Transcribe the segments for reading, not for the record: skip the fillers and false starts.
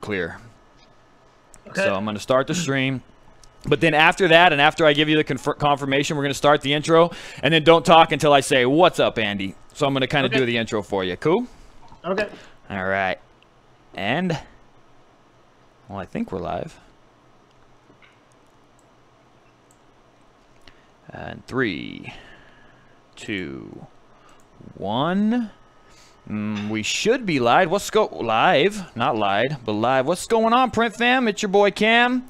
clear. Okay. So I'm going to start the stream. But then after that, and after I give you the confirmation, we're going to start the intro. And then don't talk until I say, what's up, Andy? So I'm going to kind of do the intro for you. Cool? Okay. All right. And, well, I think we're live. And 3, 2, 1. We should be live. Live, not lied, but live. What's going on, Print Fam? It's your boy Cam.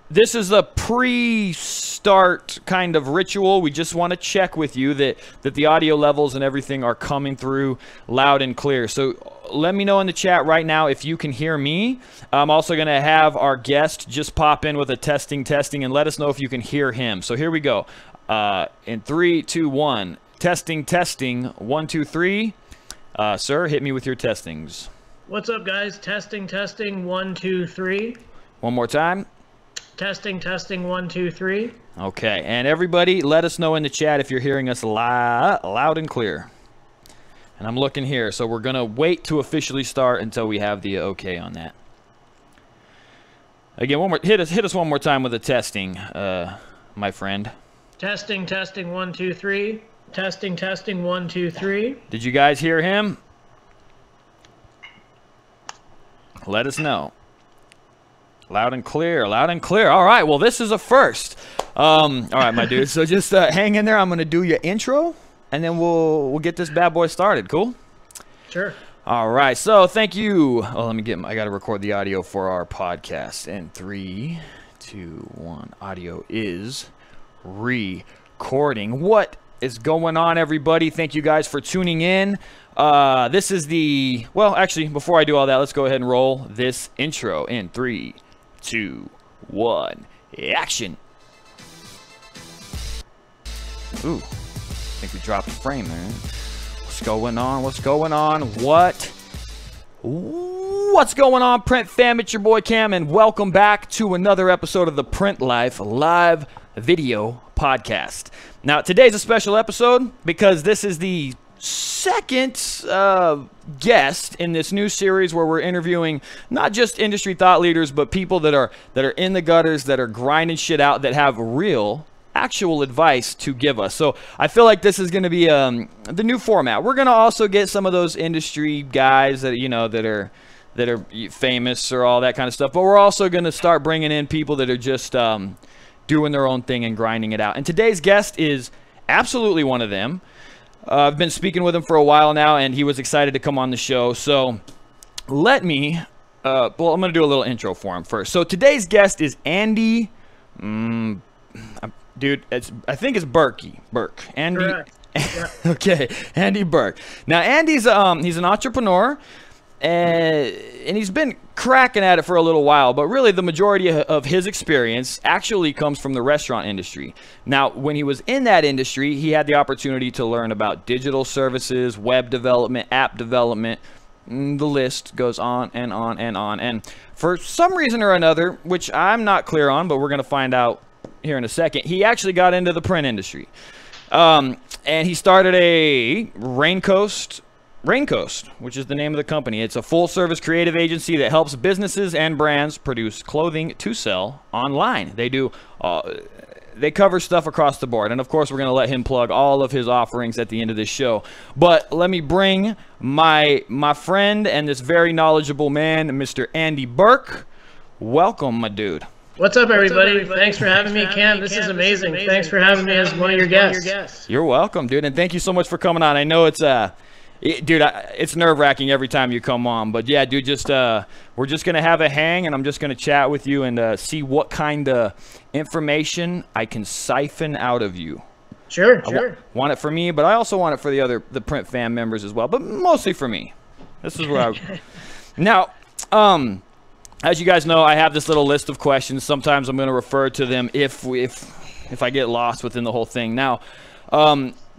This is a pre-start kind of ritual. We just want to check with you that the audio levels and everything are coming through loud and clear. So let me know in the chat right now if you can hear me. I'm also going to have our guest just pop in with a testing, and let us know if you can hear him. So here we go. In 3, 2, 1. Testing. 1, 2, 3. Sir, hit me with your testings. What's up, guys? Testing. 1, 2, 3. One more time. Testing. 1, 2, 3. Okay, and everybody, let us know in the chat if you're hearing us loud and clear. And I'm looking here, so we're going to wait to officially start until we have the okay on that. Again, hit us one more time with the testing, my friend. Testing. 1, 2, 3. Testing. 1, 2, 3. Did you guys hear him? Let us know. Loud and clear. All right, well, this is a first. All right, my dude, so just hang in there. I'm going to do your intro, and then we'll get this bad boy started. Cool? Sure. All right, so thank you. Oh, I got to record the audio for our podcast. And 3, 2, 1. Audio is recording. What is going on, everybody? Thank you guys for tuning in. This is the, well, actually, before I do all that, let's go ahead and roll this intro in 3, 2, 1, action. Ooh, I think we dropped a frame there. What's going on? What's going on, Print Fam? It's your boy Cam, and welcome back to another episode of the Print Life live video podcast. Now, today's a special episode because this is the second guest in this new series where we're interviewing not just industry thought leaders, but people that are in the gutters, that are grinding shit out, that have real actual advice to give us. So I feel like this is going to be the new format. We're going to also get some of those industry guys that that are famous or all that kind of stuff, but we're also going to start bringing in people that are just doing their own thing and grinding it out. And today's guest is absolutely one of them. I've been speaking with him for a while now, and he was excited to come on the show. So let me, well, I'm going to do a little intro for him first. So today's guest is Andy, dude, I think it's Burke. Andy. Yeah. Okay, Andy Burke. Now, Andy's, he's an entrepreneur, and he's been cracking at it for a little while, but really the majority of his experience actually comes from the restaurant industry. Now, when he was in that industry, he had the opportunity to learn about digital services, web development, app development. The list goes on and on and on. And for some reason or another, which I'm not clear on, but we're going to find out here in a second, he actually got into the print industry. And he started a Raincoast, which is the name of the company. It's a full-service creative agency that helps businesses and brands produce clothing to sell online. They do, they cover stuff across the board. And of course, we're going to let him plug all of his offerings at the end of this show. But let me bring my friend and this very knowledgeable man, Mr. Andy Burke. Welcome, my dude. What's up, everybody? Thanks for having me, Cam. This is amazing. Thanks for having me as one of your guests. You're welcome, dude. And thank you so much for coming on. I know it's dude, it's nerve-wracking every time you come on, but yeah, dude, just we're just gonna have a hang, and I'm just gonna chat with you and see what kind of information I can siphon out of you. Sure. Want it for me, but I also want it for the Print Fam members as well, but mostly for me. This is where now, as you guys know, I have this little list of questions. Sometimes I'm gonna refer to them if I get lost within the whole thing. Now,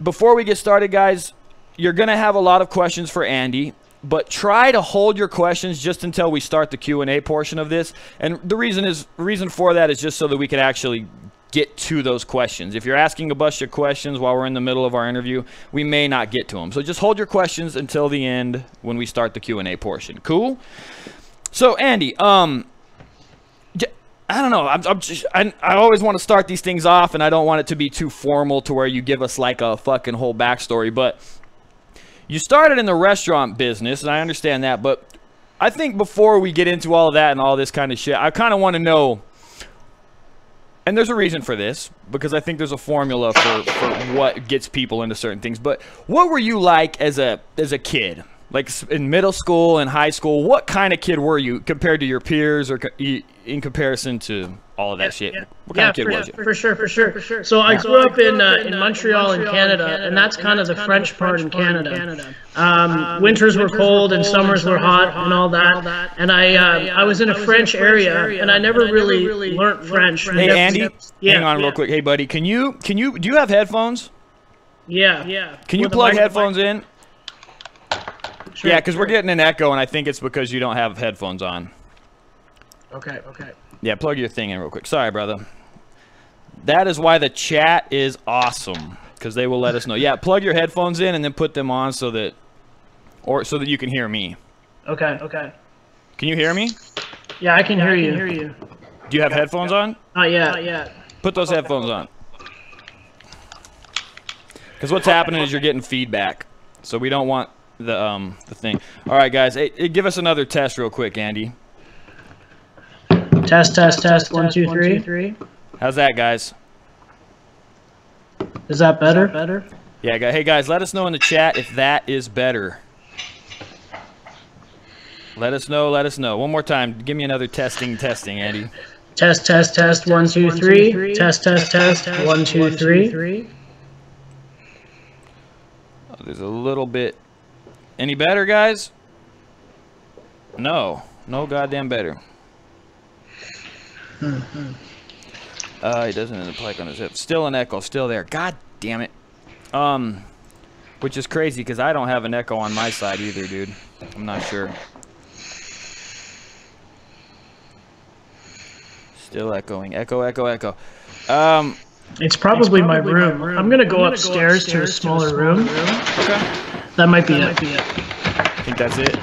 before we get started, guys, you're going to have a lot of questions for Andy, but try to hold your questions just until we start the Q&A portion of this. And the reason for that is just so that we can actually get to those questions. If you're asking a bunch of questions while we're in the middle of our interview, we may not get to them. So just hold your questions until the end when we start the Q&A portion. Cool? So Andy, I don't know. I always want to start these things off, and I don't want it to be too formal to where you give us like a fucking whole backstory. But you started in the restaurant business, and I understand that. But I think before we get into all of that and all this kind of shit, I kind of want to know. And there's a reason for this, because I think there's a formula for what gets people into certain things. But what were you like as a kid? Like in middle school and high school, what kind of kid were you compared to your peers or in comparison to all of that shit? What kind of kid was you? For sure. So I grew up in Montreal in Canada, and that's kind of the French part in Canada. Winters were cold and summers were hot and all that. And I was in a French area, and I never really learned French. Hey Andy, hang on real quick. Hey buddy, do you have headphones? Yeah. Can you plug headphones in? Sure, yeah, because we're getting an echo, and I think it's because you don't have headphones on. Okay. Yeah, plug your thing in real quick. Sorry, brother. That is why the chat is awesome, because they will let us know. Yeah, plug your headphones in and then put them on so that you can hear me. Okay. Can you hear me? Yeah, I can hear you. Do you have headphones on? Not yet. Put those headphones on. Because what's happening is you're getting feedback, so we don't want the thing. All right, guys. Hey, give us another test real quick, Andy. Test. 1, 2, 3. How's that, guys? Is that better? Yeah, hey guys, let us know in the chat if that is better. Let us know. One more time. Give me another testing, Andy. Test. 1, 2, 3. Test. 1, 2, 3. Oh, there's a little bit. Any better, guys? No goddamn better. He doesn't have the plug on his hip. Still an echo, still there. God damn it. Which is crazy because I don't have an echo on my side either, dude. I'm not sure. Still echoing. Echo. It's probably my room. I'm gonna go upstairs to a smaller room. Okay. That might be it. I think that's it.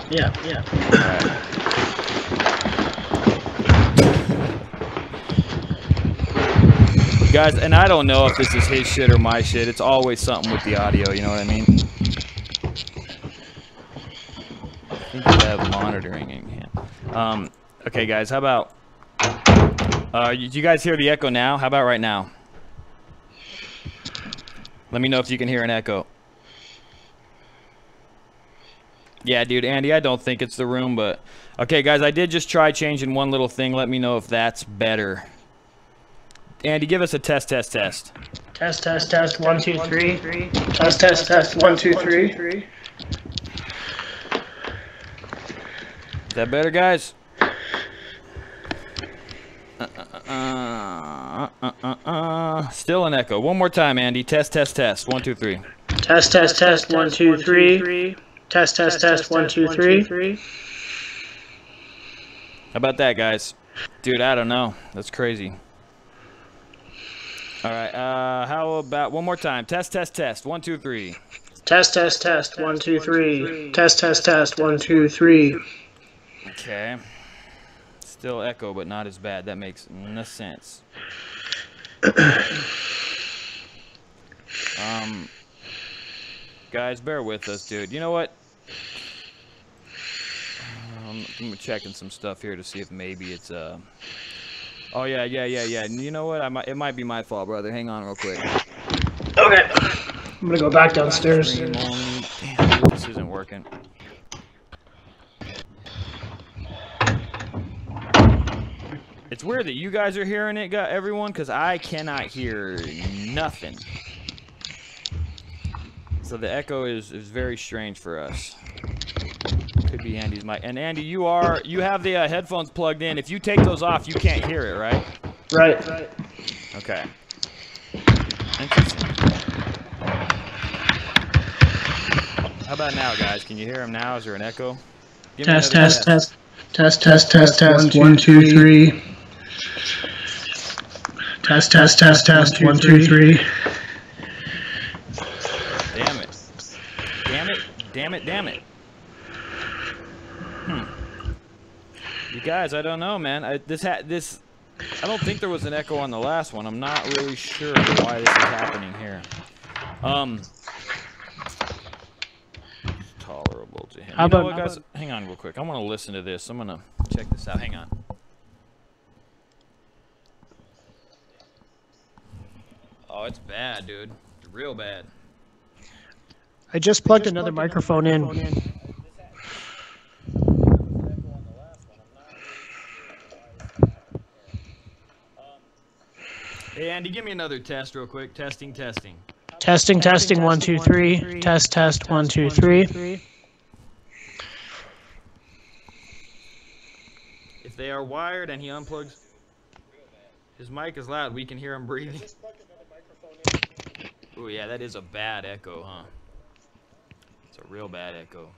Yeah. All right. Guys, and I don't know if this is his shit or my shit. It's always something with the audio, you know what I mean? I think we have monitoring in here. Okay, guys, how about... do you guys hear the echo now? How about right now? Let me know if you can hear an echo. Yeah, dude, Andy, I don't think it's the room, but... Okay, guys, I did just try changing one little thing. Let me know if that's better. Andy, give us a test. Test. 1, 2, 3. Test. 1, 2, 3. Is that better, guys? Still an echo. One more time, Andy. Test. 1, 2, 3. Test. 1, 2, 3. Test. 1, 2, 3. How about that, guys? Dude, I don't know. That's crazy. All right, how about one more time? Test. 1, 2, 3. Test. 1, 2, 3. Test. 1, 2, 3. Okay. Still echo, but not as bad. That makes no sense. Guys, bear with us, dude. You know what? I'm checking some stuff here to see if maybe it's Oh yeah. You know what? It might be my fault, brother. Hang on real quick. Okay. I'm gonna go back downstairs. Damn, dude, this isn't working. It's weird that you guys are hearing it, everyone, because I cannot hear nothing. So the echo is very strange for us. Could be Andy's mic. And Andy, you have the headphones plugged in. If you take those off, you can't hear it, right? Right. Okay. Interesting. How about now, guys? Can you hear him now? Is there an echo? Test. 1, 2, 3. Test, test, test, test. 1, 2, 3. Damn it. Damn it. Damn it. Damn it. You guys, I don't know, man. I don't think there was an echo on the last one. I'm not really sure why this is happening here. Tolerable to him. You know what, guys? Hang on real quick. I want to listen to this. I'm gonna check this out. Hang on. Oh, it's bad, dude. It's real bad. I just plugged another microphone in. Hey, Andy, give me another test real quick. Testing, testing. Testing, testing, 1, 2, 3. Test, test, 1, 2, 3. If they are wired and he unplugs, his mic is loud. We can hear him breathing. Oh, yeah, that is a bad echo, huh? It's a real bad echo.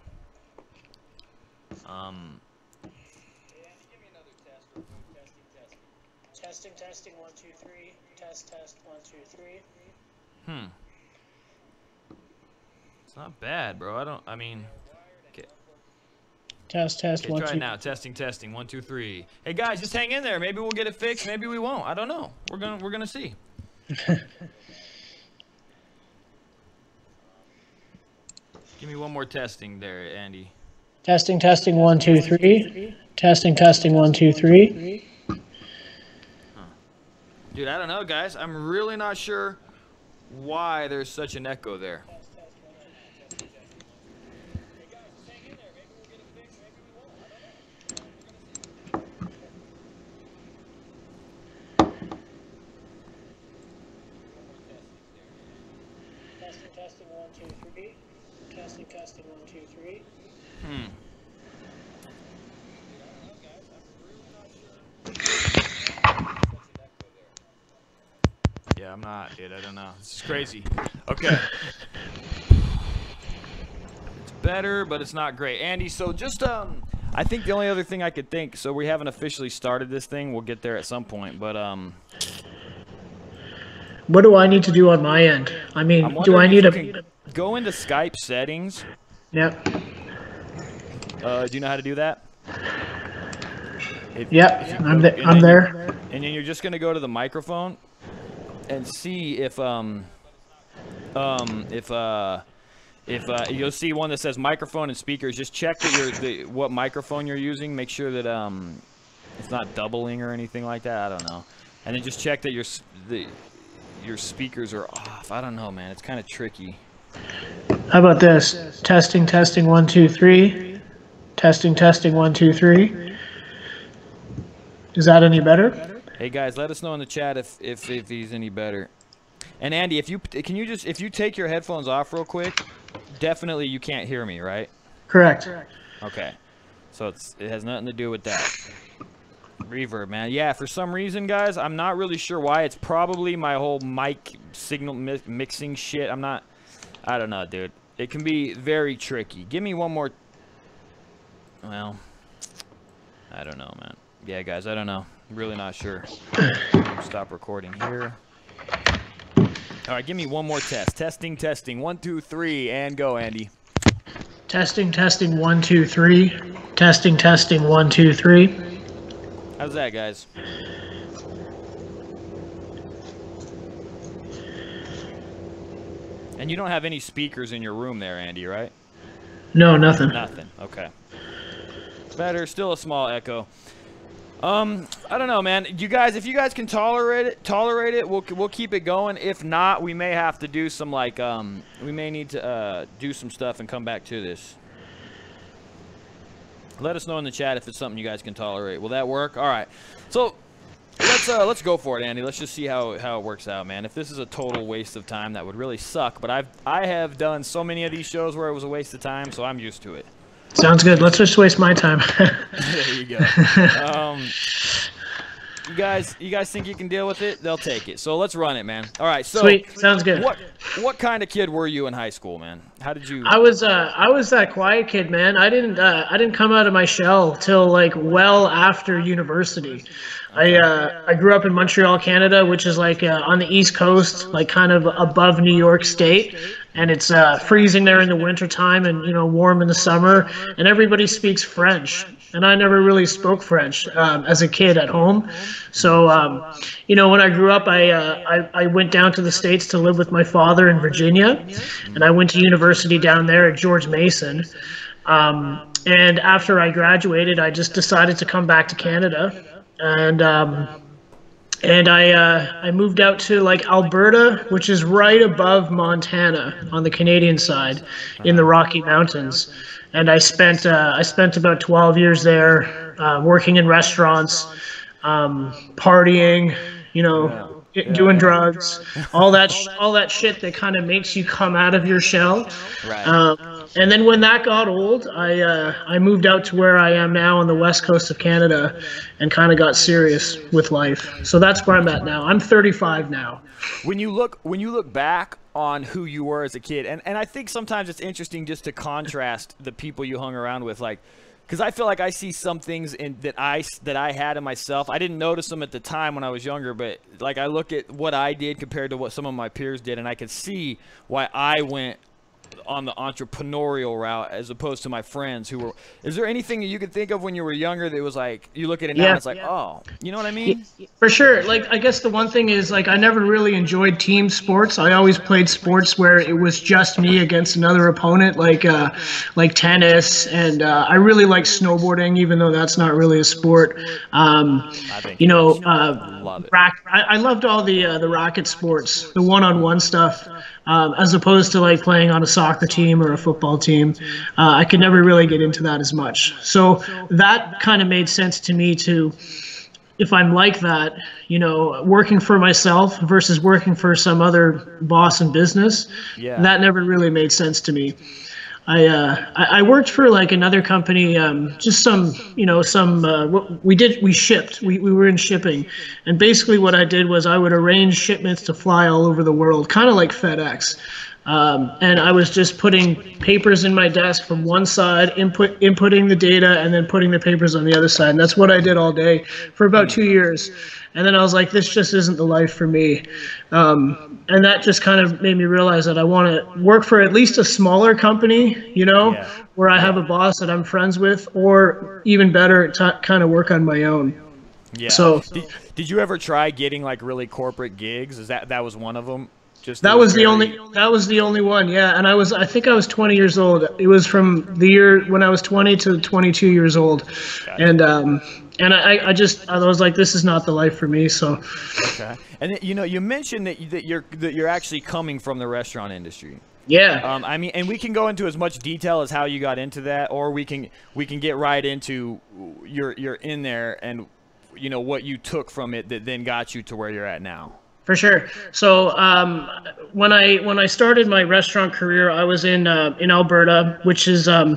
Testing, testing, 1, 2, 3. Test, test, 1, 2, 3. It's not bad, bro. I mean, okay. Test, test, Okay, 1, try 2. it now. Testing, testing. 1, 2, 3. Hey guys, just hang in there. Maybe we'll get it fixed. Maybe we won't. I don't know. We're gonna see. Give me one more testing there, Andy. Testing, testing, 1, 2, 3. Testing, testing, 1, 2, 3. Dude, I don't know, guys. I'm really not sure why there's such an echo there. Testing, testing, 1, 2, 3. Testing, testing, 1, 2, 3. Yeah, I'm not, dude. I don't know. This is crazy. Okay. It's better, but it's not great. Andy, so just, I think the only other thing I could think, so we haven't officially started this thing. We'll get there at some point, but, what do I need to do on my end? I mean, do I need to go into Skype settings? Yep. Do you know how to do that? Yep, I'm there. And then you're just going to go to the microphone and see if you'll see one that says microphone and speakers. Just check that what microphone you're using. Make sure that it's not doubling or anything like that. I don't know. And then just check that your speakers are off. I don't know, man. It's kind of tricky. How about this? Testing, testing, 1, 2, 3. Testing, testing, 1, 2, 3. Is that any better? Hey guys, let us know in the chat if he's any better. And Andy, if you take your headphones off real quick, definitely you can't hear me, right? Correct. Okay. So it has nothing to do with that. Reverb, man. Yeah, for some reason, guys, I'm not really sure why. It's probably my whole mic signal mixing shit. I don't know, dude. It can be very tricky. Give me one more. Well, I don't know, man. Yeah, guys, I don't know. I'm really not sure. Stop recording here. All right, give me one more test. Testing, testing. 1, 2, 3, and go, Andy. Testing, testing, 1, 2, 3. Testing, testing, 1, 2, 3. How's that, guys? And you don't have any speakers in your room there, Andy, right? No, nothing. Nothing. Okay. Better. Still a small echo. I don't know, man. You guys, if you guys can tolerate it, we'll keep it going. If not, we may have to do some we may need to do some stuff and come back to this. Let us know in the chat if it's something you guys can tolerate. Will that work? All right. So let's go for it, Andy. Let's just see how it works out, man. If this is a total waste of time, that would really suck. But I have done so many of these shows where it was a waste of time, so I'm used to it. Sounds good. Let's just waste my time. There you go. You guys think you can deal with it? They'll take it. So let's run it, man. All right. So sweet, sounds good. What kind of kid were you in high school, man? How did you? I was that quiet kid, man. I didn't come out of my shell till like well after university. I grew up in Montreal, Canada, which is like on the East Coast, like kind of above New York State, and it's freezing there in the wintertime and warm in the summer, and everybody speaks French, and I never really spoke French as a kid at home. So when I grew up, I went down to the States to live with my father in Virginia, and I went to university down there at George Mason. And after I graduated, I just decided to come back to Canada. And I moved out to like Alberta, which is right above Montana on the Canadian side in the Rocky Mountains. And I spent about 12 years there, working in restaurants, partying, doing drugs, all that shit that kind of makes you come out of your shell. Right. And then when that got old, I moved out to where I am now on the west coast of Canada, and kind of got serious with life. So that's where I'm at now. I'm 35 now. When you look back on who you were as a kid, and I think sometimes it's interesting just to contrast the people you hung around with, like, because I feel like I see some things that I had in myself. I didn't notice them at the time when I was younger, but like I look at what I did compared to what some of my peers did, and I could see why I went on the entrepreneurial route as opposed to my friends who were. Is there anything that you could think of when you were younger that was like, you look at it now and it's like, oh, you know what I mean? For sure. Like, I guess the one thing is, like, I never really enjoyed team sports. I always played sports where it was just me against another opponent, like tennis, and I really like snowboarding, even though that's not really a sport. Love it. I loved all the racket sports, the one-on-one stuff. As opposed to like playing on a soccer team or a football team. I could never really get into that as much. So that kind of made sense to me too. If I'm like that, working for myself versus working for some other boss in business, that never really made sense to me. I worked for like another company, just we shipped, we were in shipping, and basically what I did was I would arrange shipments to fly all over the world, kind of like FedEx. And I was just putting papers in my desk from one side, inputting the data, and then putting the papers on the other side. And that's what I did all day for about 2 years. And then I was like, this just isn't the life for me. And that just kind of made me realize that I want to work for at least a smaller company, where I have a boss that I'm friends with, or even better, kind of work on my own. Yeah. So did you ever try getting like really corporate gigs? Is that was one of them? That was the only one, yeah. And I think I was 20 years old. It was from the year when I was 20 to 22 years old. Gotcha. And I was like, this is not the life for me. So. Okay. And you mentioned that you're actually coming from the restaurant industry. Yeah. I mean, and we can go into as much detail as how you got into that, or we can get right into you're in there and what you took from it that then got you to where you're at now. For sure. So when I started my restaurant career, I was in Alberta, which is I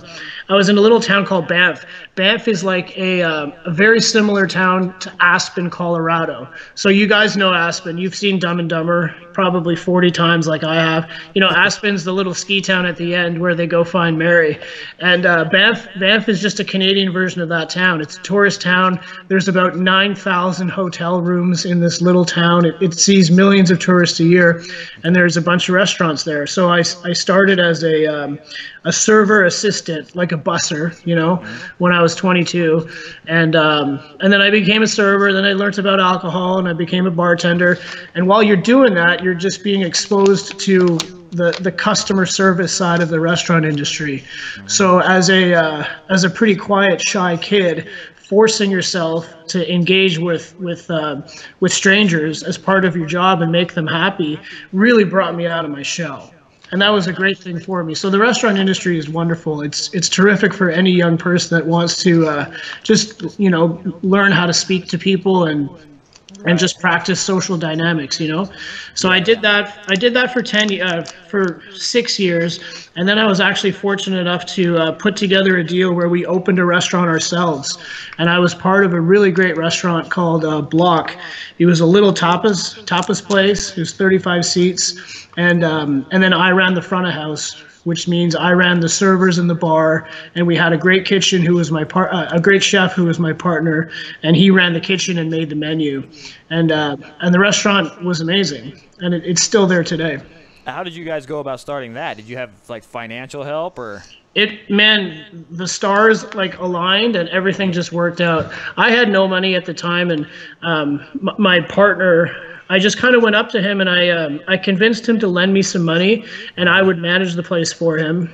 was in a little town called Banff. Banff is like a very similar town to Aspen, Colorado. So you guys know Aspen. You've seen Dumb and Dumber probably 40 times like I have. Aspen's the little ski town at the end where they go find Mary. And Banff is just a Canadian version of that town. It's a tourist town. There's about 9,000 hotel rooms in this little town. It sees millions of tourists a year, and there's a bunch of restaurants there. So I started as a server assistant, like a busser, when I was 22, and then I became a server. Then I learned about alcohol, and I became a bartender. And while you're doing that, you're just being exposed to the customer service side of the restaurant industry. So as a pretty quiet, shy kid, forcing yourself to engage with strangers as part of your job and make them happy really brought me out of my shell. And that was a great thing for me. So the restaurant industry is wonderful. It's terrific for any young person that wants to just learn how to speak to people and and just practice social dynamics, you know. So I did that for for 6 years, and then I was actually fortunate enough to put together a deal where we opened a restaurant ourselves, and I was part of a really great restaurant called Block. It was a little tapas place. It was 35 seats, and then I ran the front of house, which means I ran the servers in the bar, and we had a great kitchen who was a great chef who was my partner, and he ran the kitchen and made the menu, and the restaurant was amazing, and it's still there today. How did you guys go about starting that? Did you have like financial help, or? Man, the stars like aligned and everything just worked out. I had no money at the time, and my partner, I just kind of went up to him and I convinced him to lend me some money, and I would manage the place for him.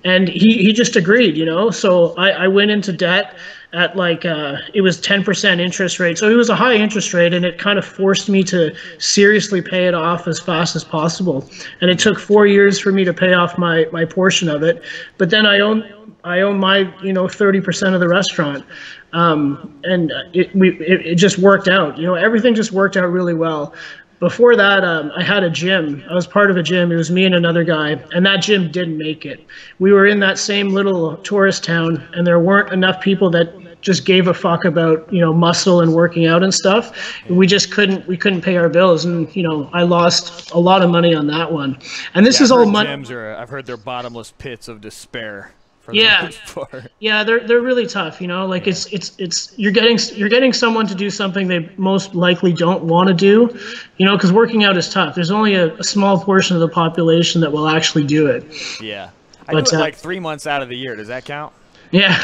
And he just agreed, you know. So I went into debt at like it was 10% interest rate. So it was a high interest rate, and it kind of forced me to seriously pay it off as fast as possible. And it took 4 years for me to pay off my portion of it. But then I own my 30% of the restaurant. And it just worked out, you know, everything just worked out really well. Before that, I had a gym. I was part of a gym. It was me and another guy, and that gym didn't make it. We were in that same little tourist town, and there weren't enough people that just gave a fuck about, you know, muscle and working out and stuff. We just couldn't pay our bills, and, you know, I lost a lot of money on that one. And this is all money. Gyms are, I've heard they're bottomless pits of despair. Yeah, they're really tough, you know. Like it's you're getting someone to do something they most likely don't want to do, you know, because working out is tough. There's only a small portion of the population that will actually do it. Yeah, I do it like 3 months out of the year. Does that count? Yeah,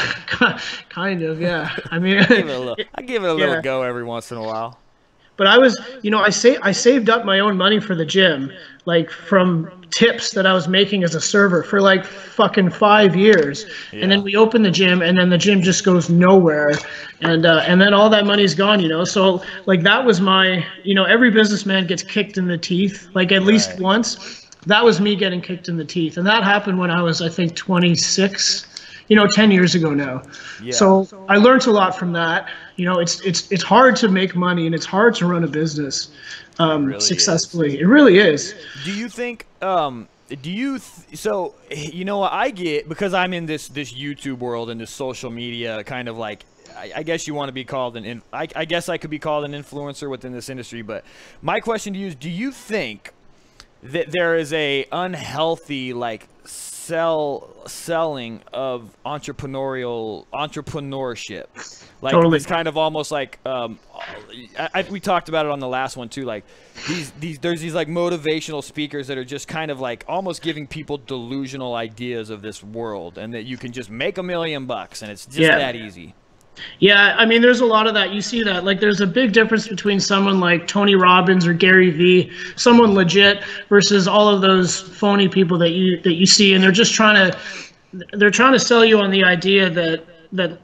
kind of. Yeah, I mean, I give it a little go every once in a while. But I was, you know, I saved up my own money for the gym, like from tips that I was making as a server for like fucking 5 years. Yeah. And then we opened the gym, and then the gym just goes nowhere. And then all that money's gone, you know? So like that was my, you know, every businessman gets kicked in the teeth, like at least once. That was me getting kicked in the teeth. And that happened when I was, I think, 26, you know, 10 years ago now. Yeah. So I learned a lot from that. You know, it's hard to make money, and it's hard to run a business successfully. It really is. Do you think so, you know what I get, because I'm in this YouTube world and this social media kind of like, I guess you want to be called I guess I could be called an influencer within this industry, but my question to you is, do you think that there is a unhealthy like selling of entrepreneurship? Like totally. It's kind of almost like we talked about it on the last one too. Like there's these like motivational speakers that are just kind of like almost giving people delusional ideas of this world, and that you can just make $1 million and it's just that easy. Yeah, I mean, there's a lot of that. You see that. Like, there's a big difference between someone like Tony Robbins or Gary Vee, someone legit, versus all of those phony people that you see, and they're trying to sell you on the idea that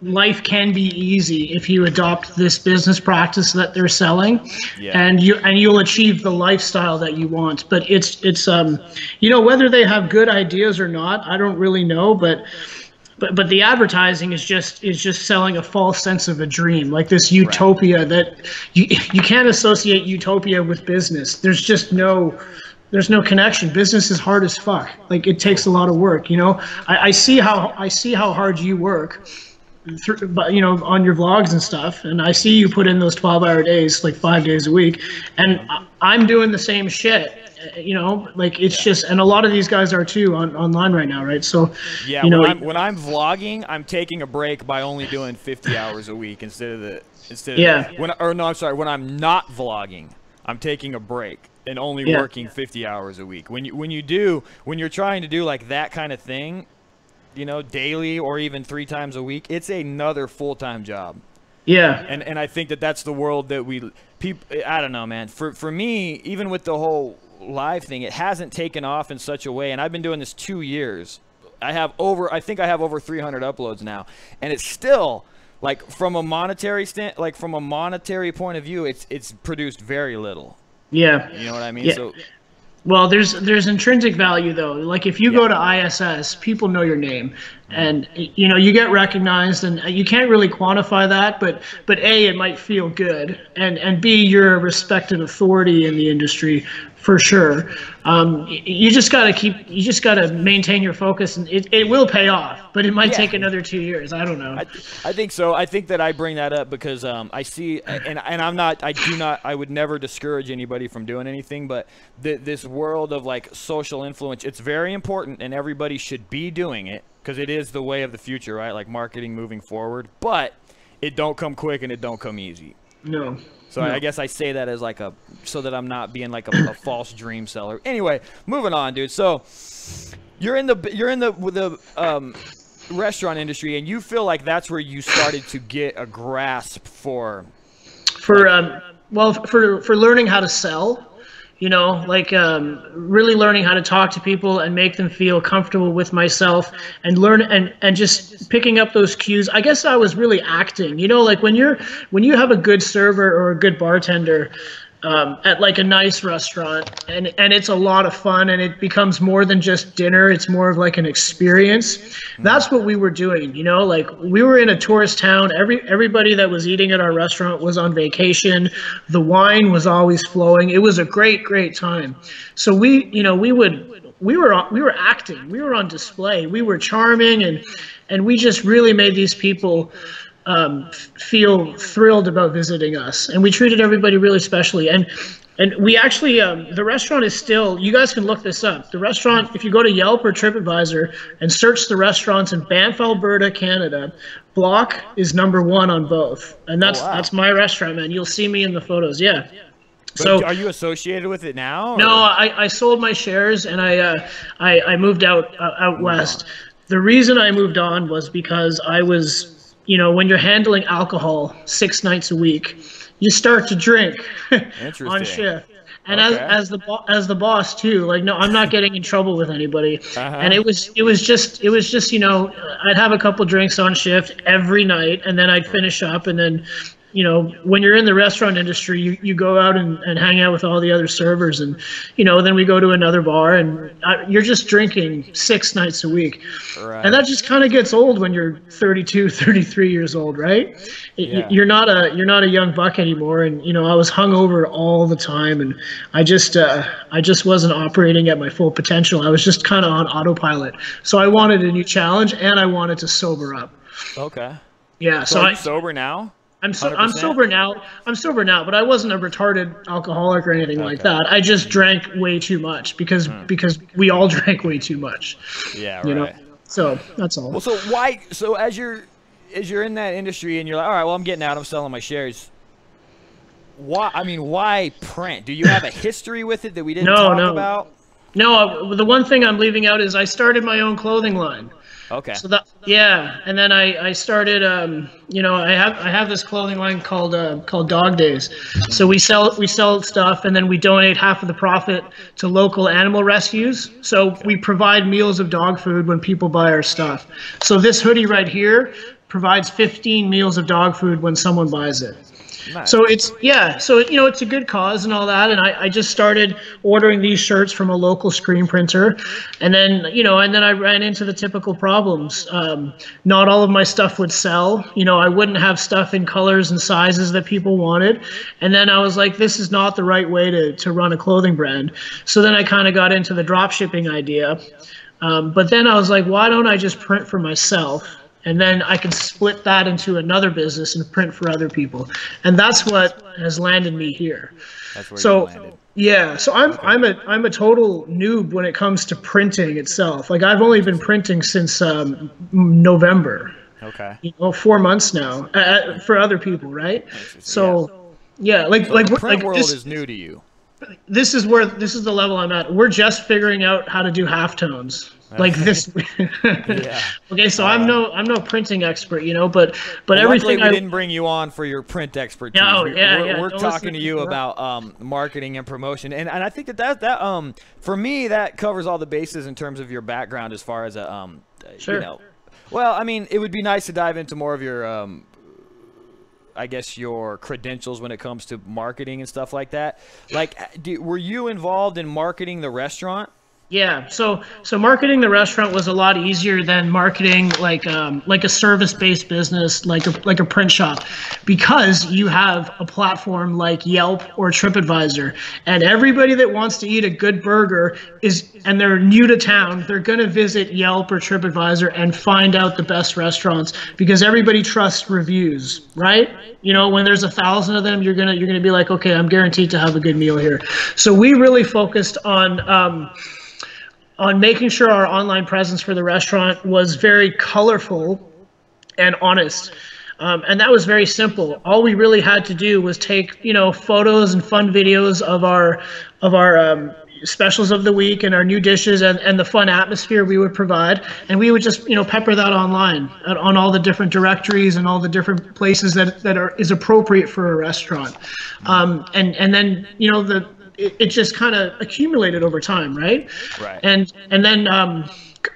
life can be easy if you adopt this business practice that they're selling, and you'll achieve the lifestyle that you want. But it's you know, whether they have good ideas or not, I don't really know, but the advertising is just selling a false sense of a dream, like this utopia that you can't associate utopia with business. There's no connection. Business is hard as fuck. Like, it takes a lot of work, you know. I see how hard you work you know, on your vlogs and stuff, and I see you put in those 12-hour days, like 5 days a week, and I'm doing the same shit. You know, like, it's just, and a lot of these guys are too online right now, right? So yeah, you know, when I'm vlogging, I'm taking a break by only doing 50 hours a week when I'm not vlogging, I'm taking a break and only working 50 hours a week. When you're trying to do like that kind of thing, you know, daily or even 3 times a week, it's another full-time job. Yeah. And I think that's the world that I don't know, man. For me, even with the whole live thing, it hasn't taken off in such a way, and I've been doing this 2 years. I think I have over 300 uploads now, and it's still like, from a monetary point of view, it's produced very little. Yeah. You know what I mean? Yeah. So Well, there's intrinsic value though. Like if you go to ISS, people know your name, and you know you get recognized, and you can't really quantify that, but A, it might feel good, and B, you're a respected authority in the industry for sure. You just gotta maintain your focus, and it will pay off, but it might take another 2 years. I don't know. I think so. I think that I bring that up because I see, and I would never discourage anybody from doing anything, but this world of like social influence, it's very important, and everybody should be doing it because it is the way of the future, right? Like marketing moving forward, but it don't come quick and it don't come easy. No. So I guess I say that as like so that I'm not being like a false dream seller. Anyway, moving on, dude. So you're in the restaurant industry, and you feel like that's where you started to get a grasp for learning how to sell. You know, like really learning how to talk to people and make them feel comfortable with myself, and learn and just picking up those cues. I guess I was really acting. You know, like when you have a good server or a good bartender at like a nice restaurant, and it's a lot of fun, and it becomes more than just dinner. It's more of like an experience. That's what we were doing, you know, like we were in a tourist town. Everybody that was eating at our restaurant was on vacation. The wine was always flowing. It was a great time. So we were acting. We were on display. We were charming, and we just really made these people feel thrilled about visiting us, and we treated everybody really specially. And we actually, the restaurant is still, you guys can look this up. The restaurant, if you go to Yelp or TripAdvisor and search the restaurants in Banff, Alberta, Canada, Block is #1 on both. And that's my restaurant, man. You'll see me in the photos. Yeah. But so are you associated with it now? Or? No, I sold my shares, and I moved out west. The reason I moved on was because I was, you know, when you're handling alcohol 6 nights a week, you start to drink on shift. And as the boss too, like, no, I'm not getting in trouble with anybody. And it was just, you know, I'd have a couple drinks on shift every night, and then I'd finish up, and then, you know, when you're in the restaurant industry, you go out and hang out with all the other servers, and, you know, then we go to another bar, and you're just drinking 6 nights a week. Right. And that just kind of gets old when you're 32, 33 years old, right? Yeah. You're not a young buck anymore. And, you know, I was hungover all the time, and I just wasn't operating at my full potential. I was just kind of on autopilot. So I wanted a new challenge, and I wanted to sober up. Okay. Yeah. So are you sober now? I'm sober now. I'm sober now, but I wasn't a retarded alcoholic or anything like that. I just drank way too much because we all drank way too much. Yeah, right. You know? So that's all. Well, so why? So as you're in that industry and you're like, all right, well, I'm getting out. I'm selling my shares. Why? I mean, why print? Do you have a history with it that we didn't talk about? No. The one thing I'm leaving out is I started my own clothing line. Okay. So and then I started, you know, I have this clothing line called Dog Days. So we sell stuff, and then we donate half of the profit to local animal rescues. So we provide meals of dog food when people buy our stuff. So this hoodie right here provides 15 meals of dog food when someone buys it. Nice. So you know, it's a good cause and all that, and I just started ordering these shirts from a local screen printer, and then I ran into the typical problems. Not all of my stuff would sell. You know, I wouldn't have stuff in colors and sizes that people wanted, and then I was like, this is not the right way to run a clothing brand. So then I kind of got into the drop shipping idea, but then I was like, why don't I just print for myself? And then I can split that into another business and print for other people, and that's what has landed me here. That's where you landed. Yeah, so I'm a total noob when it comes to printing itself. Like, I've only been printing since November. Okay. You know, 4 months now for other people, right? So yeah, like the print world is new to you. This is the level I'm at. We're just figuring out how to do halftones. Like this. Yeah. Okay, so I'm no printing expert, you know, but everything. We didn't bring you on for your print expertise. No, we're talking to you about marketing and promotion, and I think that for me that covers all the bases in terms of your background as far as sure. You know. Well, I mean, it would be nice to dive into more of your I guess, your credentials when it comes to marketing and stuff like that. Like, were you involved in marketing the restaurant? Yeah, so marketing the restaurant was a lot easier than marketing like a service-based business, like a print shop, because you have a platform like Yelp or TripAdvisor, and everybody that wants to eat a good burger and they're new to town, they're gonna visit Yelp or TripAdvisor and find out the best restaurants because everybody trusts reviews, right? You know, when there's 1,000 of them, you're gonna be like, okay, I'm guaranteed to have a good meal here. So we really focused on making sure our online presence for the restaurant was very colorful and honest. And that was very simple. All we really had to do was take, photos and fun videos of our specials of the week and our new dishes and the fun atmosphere we would provide. And we would just, pepper that online on all the different directories and all the different places that is appropriate for a restaurant. And then, it just kind of accumulated over time, right? Right. And then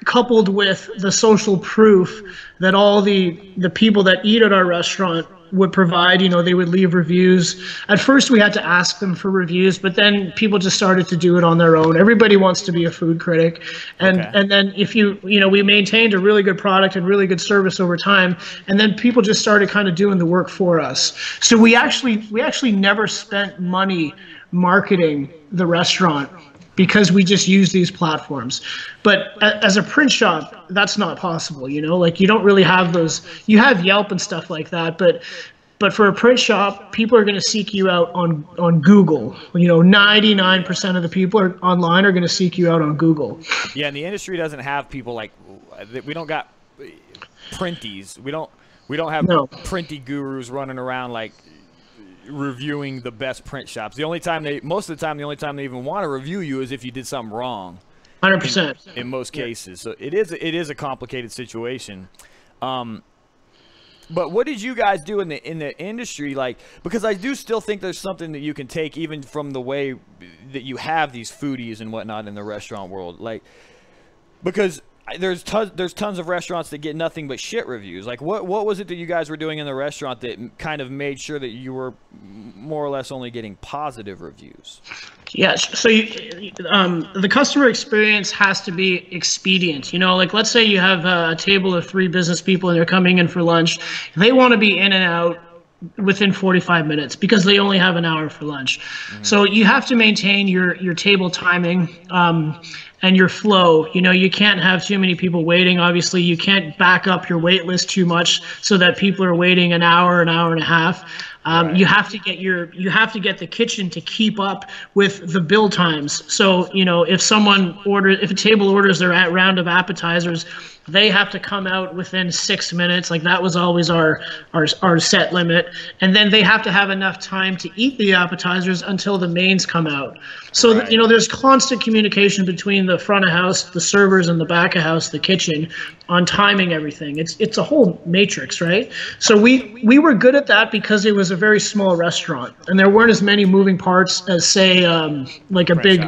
coupled with the social proof that all the people that eat at our restaurant would provide, they would leave reviews. At first we had to ask them for reviews, but then people just started to do it on their own. Everybody wants to be a food critic. And then if we maintained a really good product and really good service over time, and then people just started kind of doing the work for us. So we actually never spent money marketing the restaurant because we just use these platforms. But as a print shop, that's not possible, like you don't really have those. You have Yelp and stuff like that, but for a print shop, people are going to seek you out on Google. 99% of the people online are going to seek you out on Google. Yeah, and the industry doesn't have people like, we don't got printies. We don't have printy gurus running around like reviewing the best print shops. Most of the time they even want to review you is if you did something wrong. 100%. In most cases. So it is a complicated situation. But what did you guys do in the industry? Like, because I do still think there's something that you can take even from the way that you have these foodies and whatnot in the restaurant world. Like, because there's tons of restaurants that get nothing but shit reviews. Like, what was it that you guys were doing in the restaurant that kind of made sure that you were more or less only getting positive reviews? Yeah, so the customer experience has to be expedient. Like let's say you have a table of 3 business people and they're coming in for lunch. They want to be in and out within 45 minutes because they only have an hour for lunch. Mm-hmm. So you have to maintain your table timing and your flow. You can't have too many people waiting. Obviously, you can't back up your wait list too much so that people are waiting an hour and a half. Right. You have to get the kitchen to keep up with the bill times. So if a table orders their round of appetizers, they have to come out within 6 minutes. Like that was always our set limit. And then they have to have enough time to eat the appetizers until the mains come out. So right. There's constant communication between the front of house, the servers, and the back of house, the kitchen, on timing everything. It's a whole matrix, right? So we were good at that because it was a very small restaurant and there weren't as many moving parts as say like a big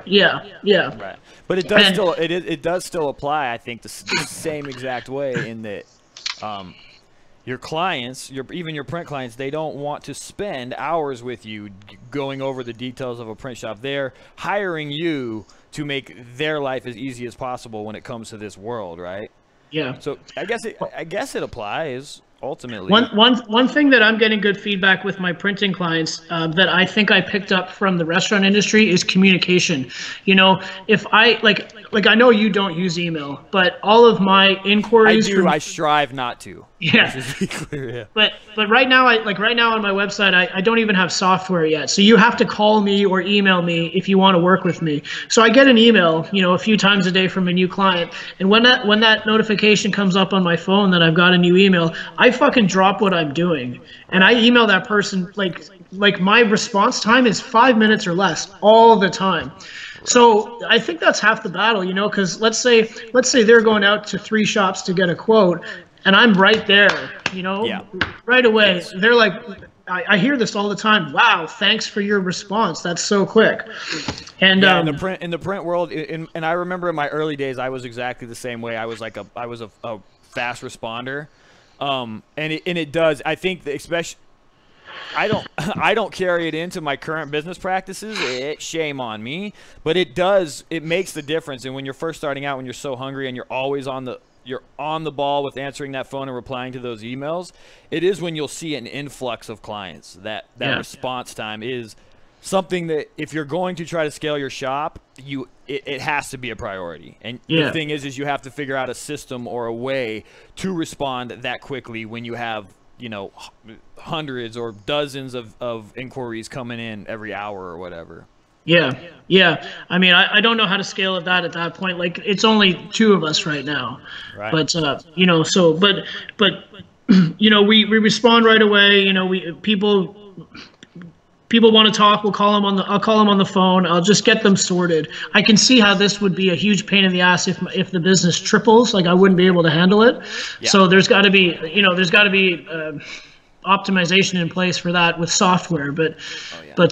yeah. Right. But it does still apply, I think, the same exact way in that your clients, even your print clients, they don't want to spend hours with you going over the details of a print shop. They're hiring you to make their life as easy as possible when it comes to this world, right? Yeah. So I guess it applies ultimately. One thing that I'm getting good feedback with my printing clients that I think I picked up from the restaurant industry is communication. If I like I know you don't use email, but all of my inquiries. I do. I strive not to. Yeah. Just to be clear, yeah. But right now, right now on my website, I don't even have software yet. So you have to call me or email me if you want to work with me. So I get an email, a few times a day from a new client, and when that notification comes up on my phone that I've got a new email, I fucking drop what I'm doing and I email that person. Like my response time is 5 minutes or less all the time. So I think that's half the battle, because let's say they're going out to 3 shops to get a quote, and I'm right there, Yeah. right away. Yes. They're like, I hear this all the time. Wow, thanks for your response. That's so quick. And yeah, in the print world, and I remember in my early days, I was exactly the same way. I was a fast responder. And it does. I think that especially, I don't carry it into my current business practices. Shame on me, but it does. It makes the difference. And when you're first starting out, when you're so hungry and you're always on the ball with answering that phone and replying to those emails, it is when you'll see an influx of clients. That response time is something that if you're going to try to scale your shop, it has to be a priority. And the thing is you have to figure out a system or a way to respond that quickly when you have, hundreds or dozens of inquiries coming in every hour or whatever. Yeah. I mean, I don't know how to scale it at that point. Like, it's only 2 of us right now. Right. But we respond right away. People want to talk. I'll call them on the phone. I'll just get them sorted. I can see how this would be a huge pain in the ass if the business triples. Like, I wouldn't be able to handle it. Yeah. So there's got to be optimization in place for that with software. But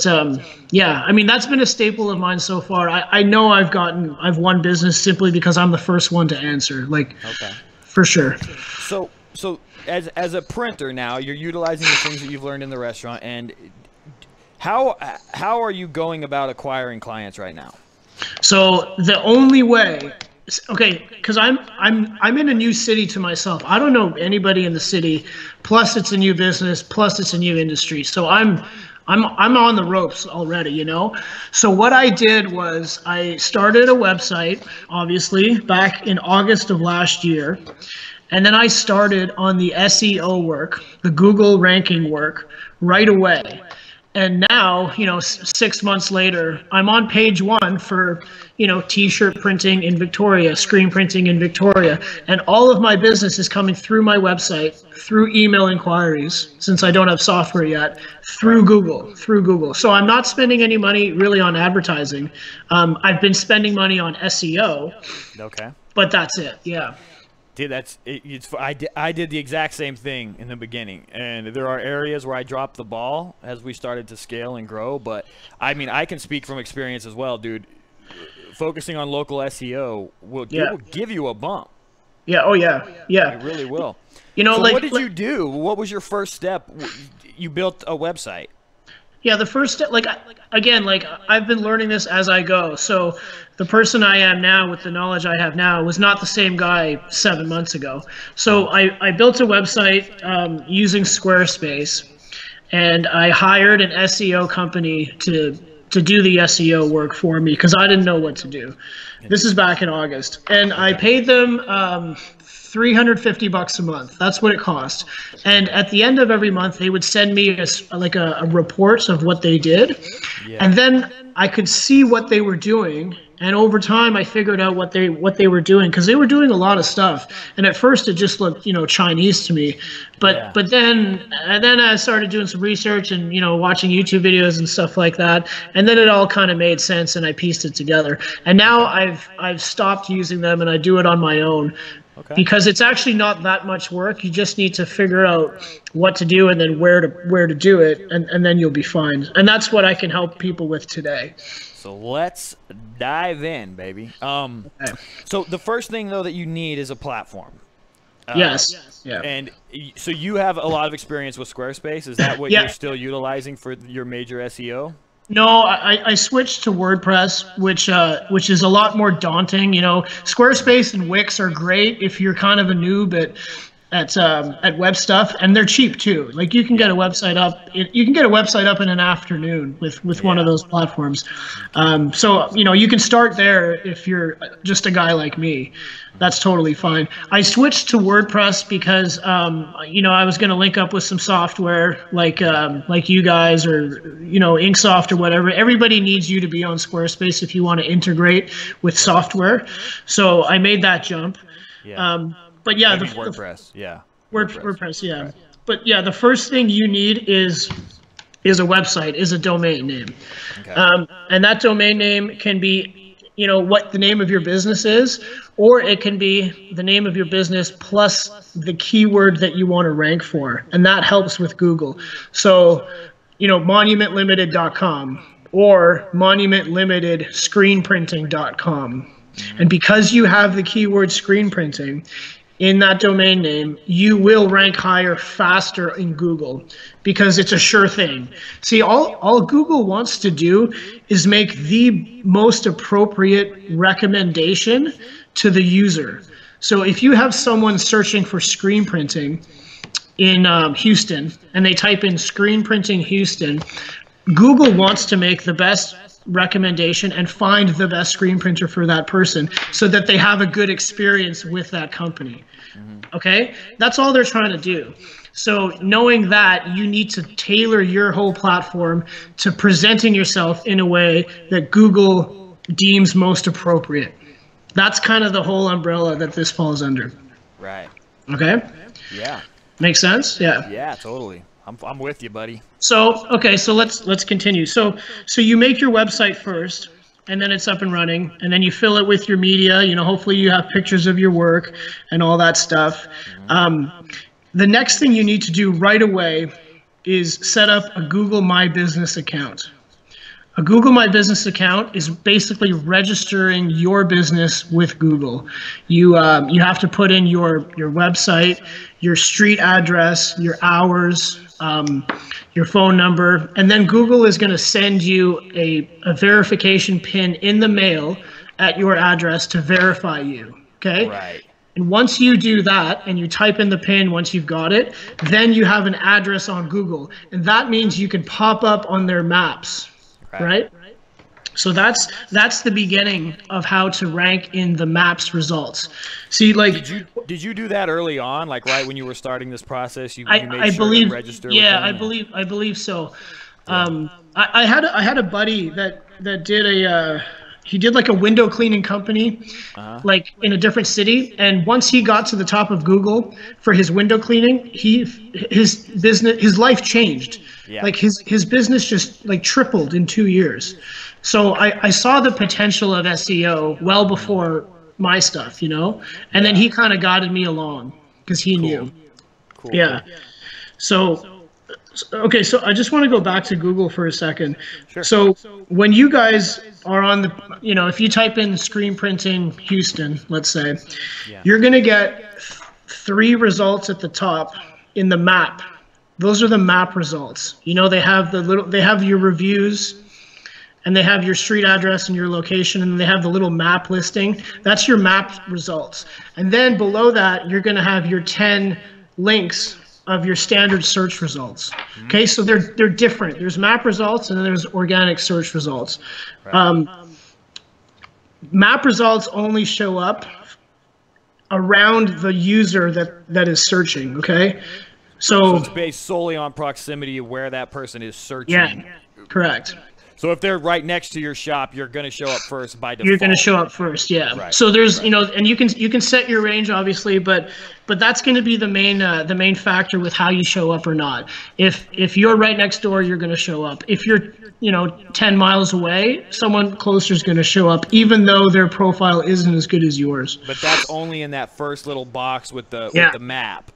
I mean, that's been a staple of mine so far. I know I've won business simply because I'm the first one to answer. Like, for sure. So as a printer now, you're utilizing the things that you've learned in the restaurant, and how are you going about acquiring clients right now? So the only way, because I'm in a new city to myself. I don't know anybody in the city. Plus, it's a new business. Plus, it's a new industry. So I'm on the ropes already, So what I did was I started a website, obviously, back in August of last year. And then I started on the SEO work, the Google ranking work, right away. And now, 6 months later, I'm on page 1 for, t-shirt printing in Victoria, screen printing in Victoria. And all of my business is coming through my website, through email inquiries, since I don't have software yet, through Google. So I'm not spending any money really on advertising. I've been spending money on SEO. Okay. But that's it, yeah. Dude, I did the exact same thing in the beginning, and there are areas where I dropped the ball as we started to scale and grow. But I mean, I can speak from experience as well, dude. Focusing on local SEO will give you a bump. Yeah. Oh yeah. It really will. So what did you do? What was your first step? You built a website. Yeah, the first step, I've been learning this as I go. So the person I am now with the knowledge I have now was not the same guy 7 months ago. So I built a website using Squarespace, and I hired an SEO company to do the SEO work for me because I didn't know what to do. This is back in August. And I paid them $350 a month. That's what it cost. And at the end of every month, they would send me a report of what they did. Yeah. And then I could see what they were doing. And over time, I figured out what they were doing, because they were doing a lot of stuff. And at first, it just looked, Chinese to me. But then I started doing some research and watching YouTube videos and stuff like that. And then it all kind of made sense, and I pieced it together. And now I've stopped using them, and I do it on my own. Okay. Because it's actually not that much work. You just need to figure out what to do and then where to do it, and then you'll be fine. And that's what I can help people with today. So let's dive in, baby. Okay. So the first thing, though, that you need is a platform. Yes. Yeah. And so you have a lot of experience with Squarespace. Is that what you're still utilizing for your major SEO? No, I switched to WordPress, which is a lot more daunting. Squarespace and Wix are great if you're kind of a noob at web stuff, and they're cheap too. Like, you can get a website up. You can get a website up in an afternoon with one of those platforms. So you can start there if you're just a guy like me. That's totally fine. I switched to WordPress because I was going to link up with some software like you guys, or Inksoft or whatever. Everybody needs you to be on Squarespace if you want to integrate with software. So I made that jump. Yeah. But yeah, WordPress. WordPress. Yeah. Right. But yeah, the first thing you need is a website, is a domain name. Okay. And that domain name can be what the name of your business is, or it can be the name of your business plus the keyword that you want to rank for, and that helps with Google. So, monumentlimited.com or monumentlimited screenprinting.com. And because you have the keyword screen printing, in that domain name, you will rank higher faster in Google because it's a sure thing. See, all Google wants to do is make the most appropriate recommendation to the user. So if you have someone searching for screen printing in Houston and they type in screen printing Houston, Google wants to make the best recommendation and find the best screen printer for that person so that they have a good experience with that company. Okay, that's all they're trying to do. So knowing that, you need to tailor your whole platform to presenting yourself in a way that Google deems most appropriate. That's kind of the whole umbrella that this falls under. Right. Okay. Yeah. Makes sense? Yeah. Yeah, totally. I'm with you, buddy. So, okay, so let's continue. So you make your website first, and then it's up and running, and then you fill it with your media. You know, hopefully you have pictures of your work and all that stuff. The next thing you need to do right away is set up a Google My Business account. A Google My Business account is basically registering your business with Google. You have to put in your website, your street address, your hours, your phone number, and then Google is going to send you a verification pin in the mail at your address to verify you. Okay. Right. And once you do that and you type in the pin, once you've got it, then you have an address on Google, and that means you can pop up on their maps. Right? So that's the beginning of how to rank in the maps results. See, like, did you do that early on, like right when you were starting this process? You made I sure believe, to register. yeah, with them? I believe so. Yeah. I had a buddy that did he did like a window cleaning company, like in a different city. And once he got to the top of Google for his window cleaning, his life changed. Yeah. Like his business just like tripled in 2 years. So I saw the potential of SEO well before my stuff, you know, and then he kind of guided me along because he knew. Cool. Yeah. So, okay, so I just want to go back to Google for a second. Sure. So when you guys are on the, you know, if you type in screen printing Houston, let's say, you're going to get 3 results at the top in the map. Those are the map results. You know, they have they have your reviews, and they have your street address and your location, and they have the little map listing. That's your map results. And then below that, you're going to have your 10 links of your standard search results. Okay, so they're different. There's map results, and then there's organic search results. Right. Map results only show up around the user that is searching. Okay, so it's based solely on proximity of where that person is searching. Yeah, correct. So if they're right next to your shop, you're going to show up first by default. You're going to show up first, yeah. Right. So there's, you know, and you can set your range obviously, but that's going to be the main factor with how you show up or not. If you're right next door, you're going to show up. If you're, you know, 10 miles away, someone closer is going to show up, even though their profile isn't as good as yours. But that's only in that first little box with the map.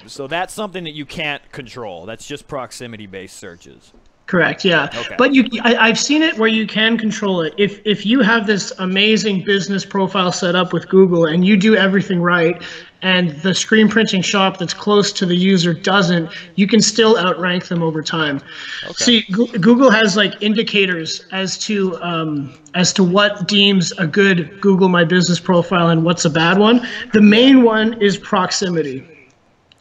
So that's something that you can't control. That's just proximity-based searches. Correct. Yeah. Okay. But I've seen it where you can control it. If you have this amazing business profile set up with Google and you do everything right, and the screen printing shop that's close to the user doesn't, you can still outrank them over time. Okay. See, Google has like indicators as to what deems a good Google My Business profile and what's a bad one. The main one is proximity.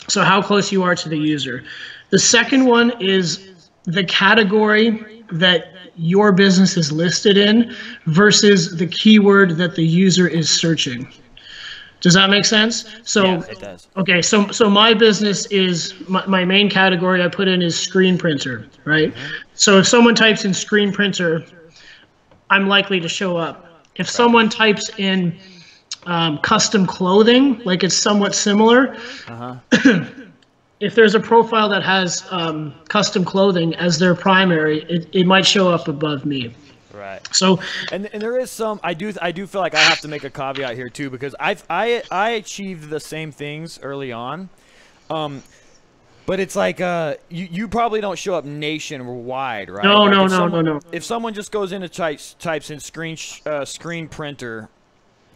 So how close you are to the user. The second one is the category that your business is listed in versus the keyword that the user is searching. Does that make sense? So, yeah, it does. Okay, so my business is, my main category I put in is screen printer, right? Mm-hmm. So if someone types in screen printer, I'm likely to show up. If someone types in custom clothing, like it's somewhat similar, if there's a profile that has custom clothing as their primary, it might show up above me. Right. So, and there is some. I do feel like I have to make a caveat here too, because I achieved the same things early on, but it's like you probably don't show up nationwide, right? No, like no. If someone just goes in and types in screen printer,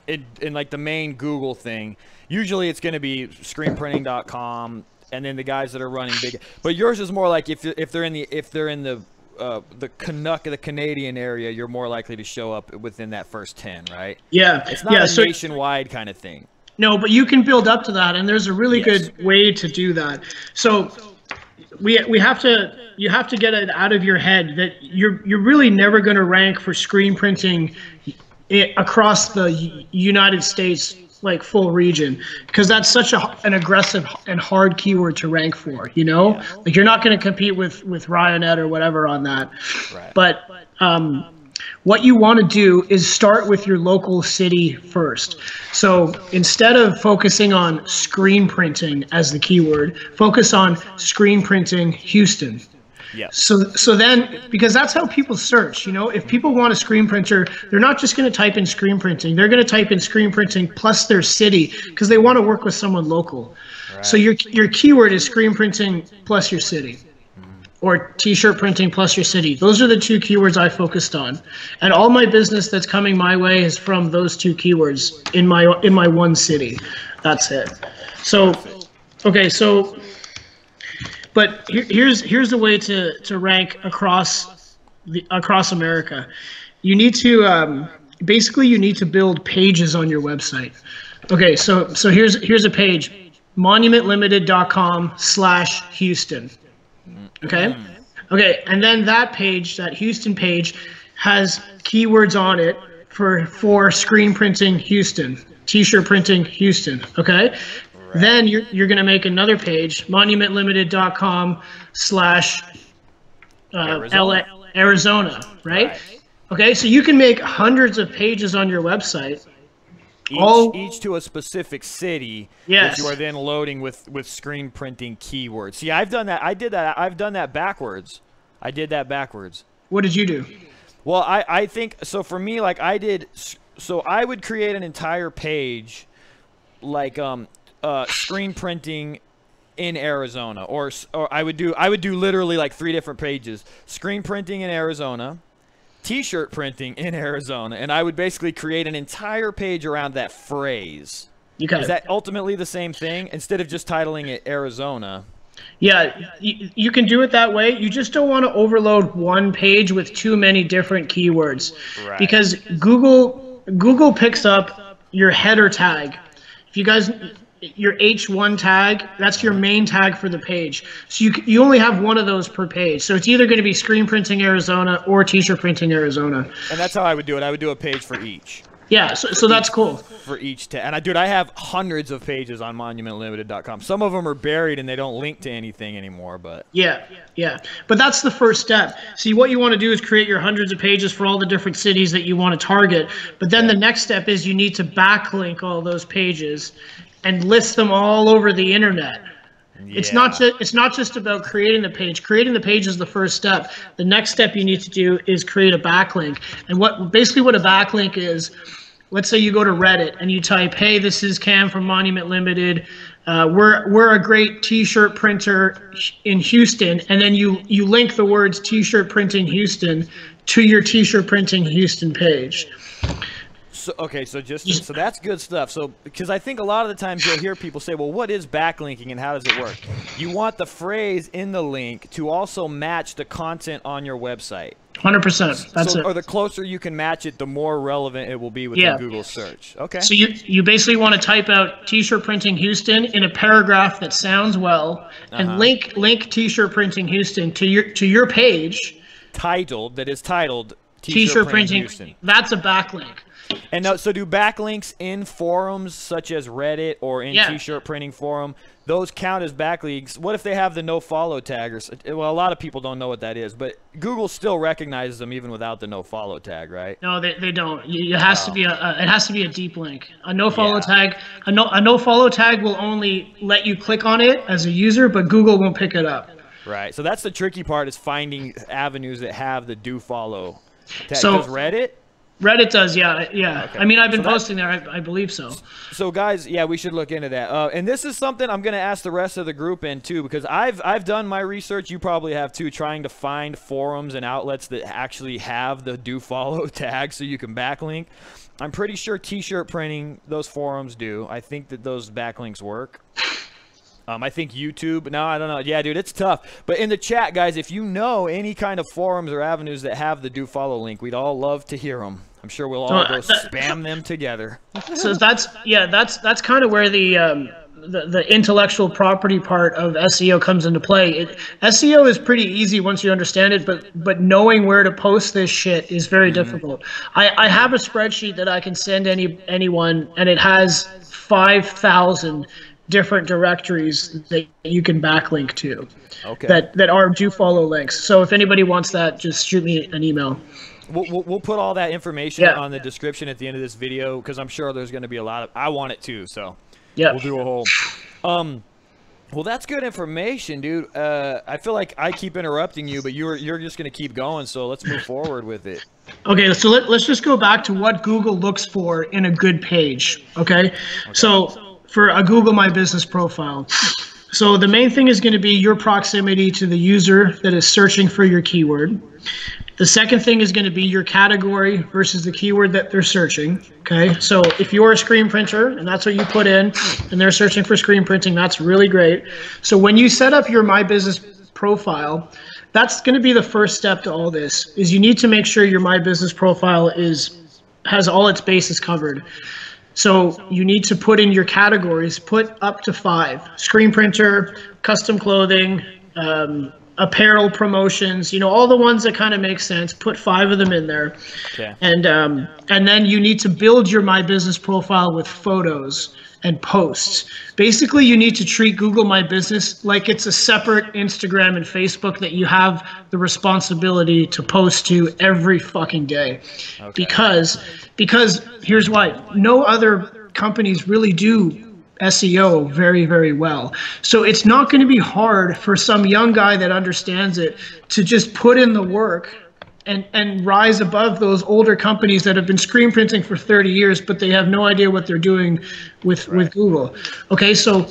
in like the main Google thing, usually it's going to be screenprinting.com, and then the guys that are running big. But yours is more like if they're in the Canadian area, you're more likely to show up within that first 10, right? Yeah. It's not a nationwide kind of thing. No, but you can build up to that, and there's a really good way to do that. So you have to get it out of your head that you're really never going to rank for screen printing across the United States, like full region, because that's such an aggressive and hard keyword to rank for, you know? Like you're not going to compete with Ryonet or whatever on that. Right. But what you want to do is start with your local city first. So instead of focusing on screen printing as the keyword, focus on screen printing Houston. Yeah. So then, because that's how people search, you know, if people want a screen printer, they're not just going to type in screen printing. They're going to type in screen printing plus their city because they want to work with someone local. Right. So your keyword is screen printing plus your city, or t-shirt printing plus your city. Those are the two keywords I focused on, and all my business that's coming my way is from those two keywords in my one city. That's it. So, okay, so. But here's the way to rank across America. You need to basically you need to build pages on your website. Okay, so here's a page, monumentlimited.com/Houston. Okay, and then that page, that Houston page, has keywords on it for screen printing Houston, t-shirt printing Houston. Okay. Right. Then you're going to make another page, monumentlimited.com/Arizona, right? Okay, so you can make hundreds of pages on your website. Each to a specific city. Yes. That you are then loading with screen printing keywords. See, I've done that. I've done that backwards. I did that backwards. What did you do? Well, I think, so for me, like I would create an entire page like screen printing in Arizona, or I would do literally like 3 different pages: screen printing in Arizona, t-shirt printing in Arizona, and I would basically create an entire page around that phrase. Is that ultimately the same thing instead of just titling it Arizona? Yeah, you can do it that way. You just don't want to overload one page with too many different keywords, right? Because Google picks up your header tag. If you guys, your H1 tag, that's your main tag for the page. So you only have one of those per page. So it's either going to be screen printing Arizona or t-shirt printing Arizona. And that's how I would do it. I would do a page for each. Yeah, so that's cool. For each tag. And I have hundreds of pages on monumentlimited.com. Some of them are buried and they don't link to anything anymore, but yeah. But that's the first step. See, what you want to do is create your hundreds of pages for all the different cities that you want to target. But then the next step is you need to backlink all those pages and list them all over the internet. Yeah. It's not just about creating the page. Creating the page is the first step. The next step you need to do is create a backlink. And what a backlink is, let's say you go to Reddit and you type, "Hey, this is Cam from Monument Limited. We're a great t-shirt printer in Houston," and then you link the words "t-shirt printing Houston" to your t-shirt printing Houston page. So, okay, so that's good stuff. So, because I think a lot of the times you'll hear people say, well, what is backlinking and how does it work? You want the phrase in the link to also match the content on your website. 100%. That's it. Or the closer you can match it, the more relevant it will be within Google search. Okay. So you basically want to type out t-shirt printing Houston in a paragraph that sounds well, and link t-shirt printing Houston to your page. Titled t-shirt printing Houston. That's a backlink. And so do backlinks in forums such as Reddit or in t-shirt printing forum, those count as backlinks? What if they have the no-follow tag? Well, a lot of people don't know what that is, but Google still recognizes them even without the no-follow tag, right? No, they don't. It has to be a deep link. A no-follow tag, a no-follow tag will only let you click on it as a user, but Google won't pick it up. Right. So that's the tricky part, is finding avenues that have the do follow tag. So does Reddit? Reddit does, yeah. Okay. I mean, I've been posting there. I believe so. So guys, yeah, we should look into that. And this is something I'm going to ask the rest of the group in too, because I've done my research. You probably have too, trying to find forums and outlets that actually have the do follow tag so you can backlink. I'm pretty sure t-shirt printing, those forums do. I think that those backlinks work. I think YouTube. No, I don't know. Yeah, dude, it's tough. But in the chat, guys, if you know any kind of forums or avenues that have the do follow link, we'd all love to hear them. I'm sure we'll all go spam them together. So that's kind of where the intellectual property part of SEO comes into play. SEO is pretty easy once you understand it, but knowing where to post this shit is very difficult. I have a spreadsheet that I can send anyone, and it has 5,000 different directories that you can backlink to. Okay. That are do follow links. So if anybody wants that, just shoot me an email. We'll put all that information on the description at the end of this video, because I'm sure there's going to be a lot of. I want it too, so we'll do a whole. Well, that's good information, dude. I feel like I keep interrupting you, but you're just going to keep going. So let's move forward with it. Okay, so let's just go back to what Google looks for in a good page. Okay. So for a Google My Business profile. So the main thing is going to be your proximity to the user that is searching for your keyword. The second thing is going to be your category versus the keyword that they're searching. Okay, so if you're a screen printer and that's what you put in and they're searching for screen printing, that's really great. So when you set up your My Business profile, that's going to be the first step to all this, is you need to make sure your My Business profile has all its bases covered. So you need to put in your categories, put up to 5: screen printer, custom clothing, apparel promotions, all the ones that kind of make sense. Put 5 of them in there. Okay. And then you need to build your My Business profile with photos and posts. Basically, you need to treat Google My Business like it's a separate Instagram and Facebook that you have the responsibility to post to every fucking day. Okay. Because here's why. No other companies really do SEO very, very well. So it's not going to be hard for some young guy that understands it to just put in the work and rise above those older companies that have been screen printing for 30 years, but they have no idea what they're doing with Google. Okay, so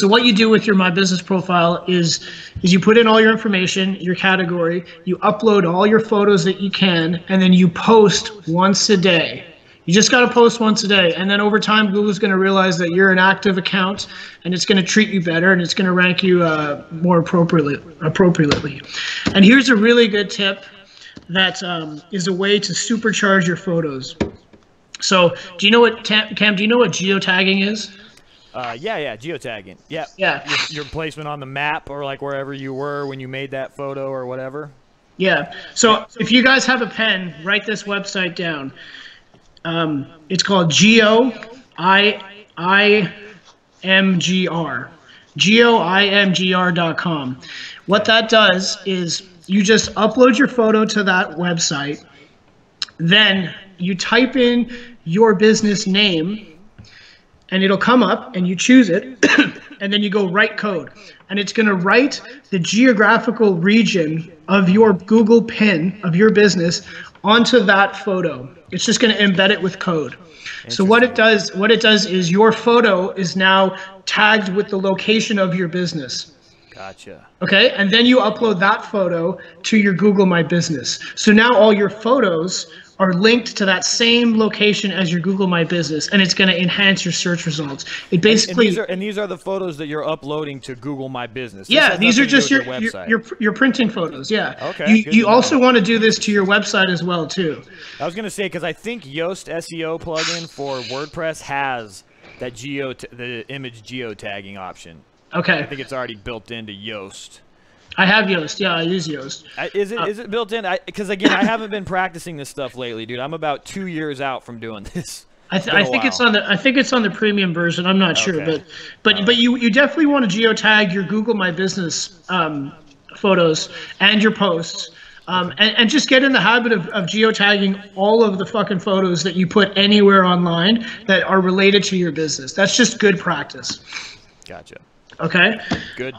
what you do with your My Business profile is you put in all your information, your category, you upload all your photos that you can, and then you post once a day. You just got to post once a day, and then over time, Google's going to realize that you're an active account, and it's going to treat you better, and it's going to rank you more appropriately. And here's a really good tip that is a way to supercharge your photos. So, do you know what, Cam? Do you know what geotagging is? Yeah, geotagging. Yeah. Your placement on the map, or like wherever you were when you made that photo or whatever. Yeah. So if you guys have a pen, write this website down. It's called Geo-Imgr.com. What that does is you just upload your photo to that website, then you type in your business name, and it'll come up, and you choose it, and then you go write code, and it's going to write the geographical region of your Google pin of your business onto that photo. It's just going to embed it with code. So what it does is your photo is now tagged with the location of your business. Gotcha. Okay, and then you upload that photo to your Google My Business. So now all your photos are linked to that same location as your Google My Business, and it's going to enhance your search results. It basically and these are the photos that you're uploading to Google My Business. Yeah, these are just your printing photos. Yeah. Okay. You also want to do this to your website as well too. I was going to say, because I think Yoast SEO plugin for WordPress has that the image geotagging option. Okay. I think it's already built into Yoast. I have Yoast. Yeah, I use Yoast. Is it built in? Because again, I haven't been practicing this stuff lately, dude. I'm about 2 years out from doing this. I think it's on the premium version. I'm not sure, but you definitely want to geotag your Google My Business photos and your posts. And just get in the habit of geotagging all of the fucking photos that you put anywhere online that are related to your business. That's just good practice. Gotcha. Okay. Good.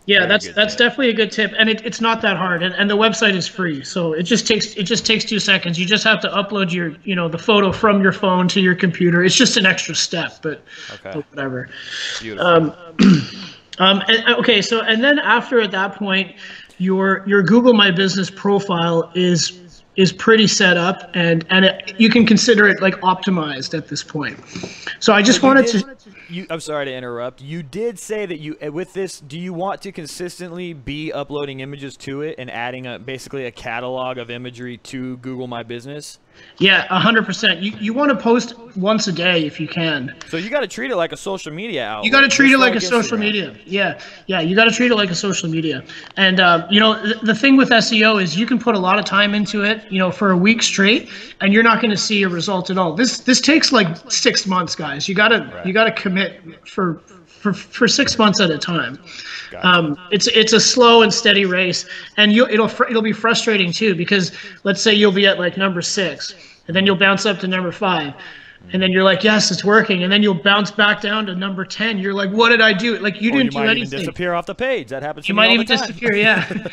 Yeah, that's definitely a good tip, and it's not that hard, and the website is free, so it just takes 2 seconds. You just have to upload your the photo from your phone to your computer. It's just an extra step, but whatever. Beautiful. Okay, so and then after at that point, your Google My Business profile is pretty set up, and you can consider it like optimized at this point. So I just wanted to. I'm sorry to interrupt. You did say that with this, do you want to consistently be uploading images to it and adding basically a catalog of imagery to Google My Business? Yeah, 100%. You want to post once a day if you can. So you got to treat it like a social media outlet. You got to treat it like a social media. Yeah, you got to treat it like a social media. And the thing with SEO is you can put a lot of time into it, for a week straight, and you're not going to see a result at all. This takes like 6 months, guys. You gotta commit for 6 months at a time. Gotcha. It's a slow and steady race, and it'll be frustrating too, because let's say you'll be at like number 6, and then you'll bounce up to number 5, and then you're like, yes, it's working, and then you'll bounce back down to number 10. You're like, what did I do? Like you didn't do anything. You might even disappear off the page. That happens. You might even disappear. Yeah.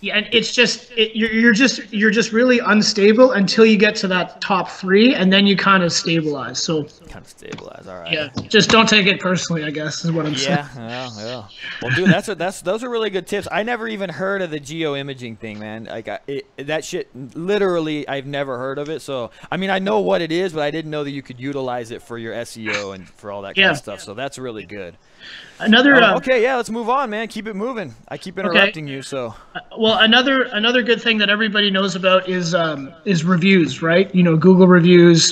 Yeah, and it's just you're just really unstable until you get to that top 3, and then you kind of stabilize. So kind of stabilize, all right. Yeah, just don't take it personally, I guess, is what I'm saying. Yeah. Well, dude, those are really good tips. I never even heard of the geo-imaging thing, man. Like that shit, literally, I've never heard of it. So I mean, I know what it is, but I didn't know that you could utilize it for your SEO and for all that kind of stuff. So that's really good. Okay, yeah, let's move on, man. Keep it moving. I keep interrupting you, so. Well, another good thing that everybody knows about is reviews, right? Google reviews,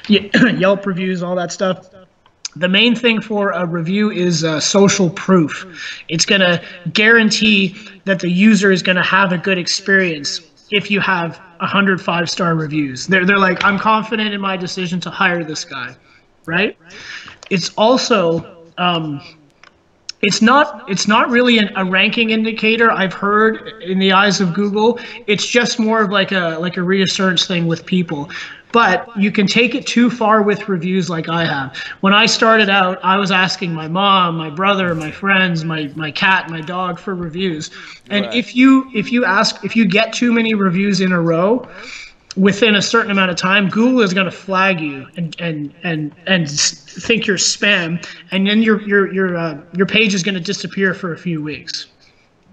Yelp reviews, all that stuff. The main thing for a review is social proof. It's going to guarantee that the user is going to have a good experience if you have 100 5-star reviews. They're like, I'm confident in my decision to hire this guy, right? It's also it's not really a ranking indicator, I've heard, in the eyes of Google. It's just more of like a reassurance thing with people. But you can take it too far with reviews like I have. When I started out, I was asking my mom, my brother, my friends, my cat, my dog for reviews. And if you get too many reviews in a row, within a certain amount of time, Google is going to flag you and think you're spam, and then your page is going to disappear for a few weeks.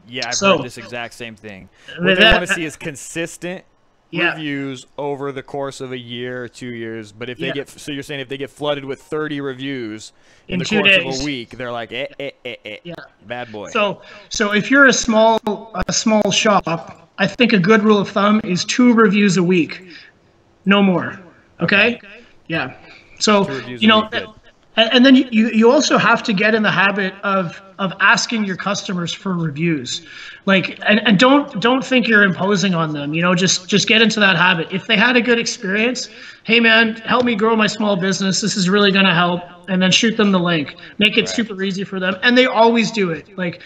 Yeah, I've heard this exact same thing. What they want to see is consistent reviews over the course of a year or 2 years. But if they so you're saying if they get flooded with 30 reviews in the course of a week, they're like, bad boy. So if you're a small shop, I think a good rule of thumb is 2 reviews a week, no more. Okay? Yeah. So and then you also have to get in the habit of asking your customers for reviews, like and don't think you're imposing on them. Just get into that habit. If they had a good experience, hey man, help me grow my small business. This is really going to help. And then shoot them the link. Make it super easy for them, and they always do it. Like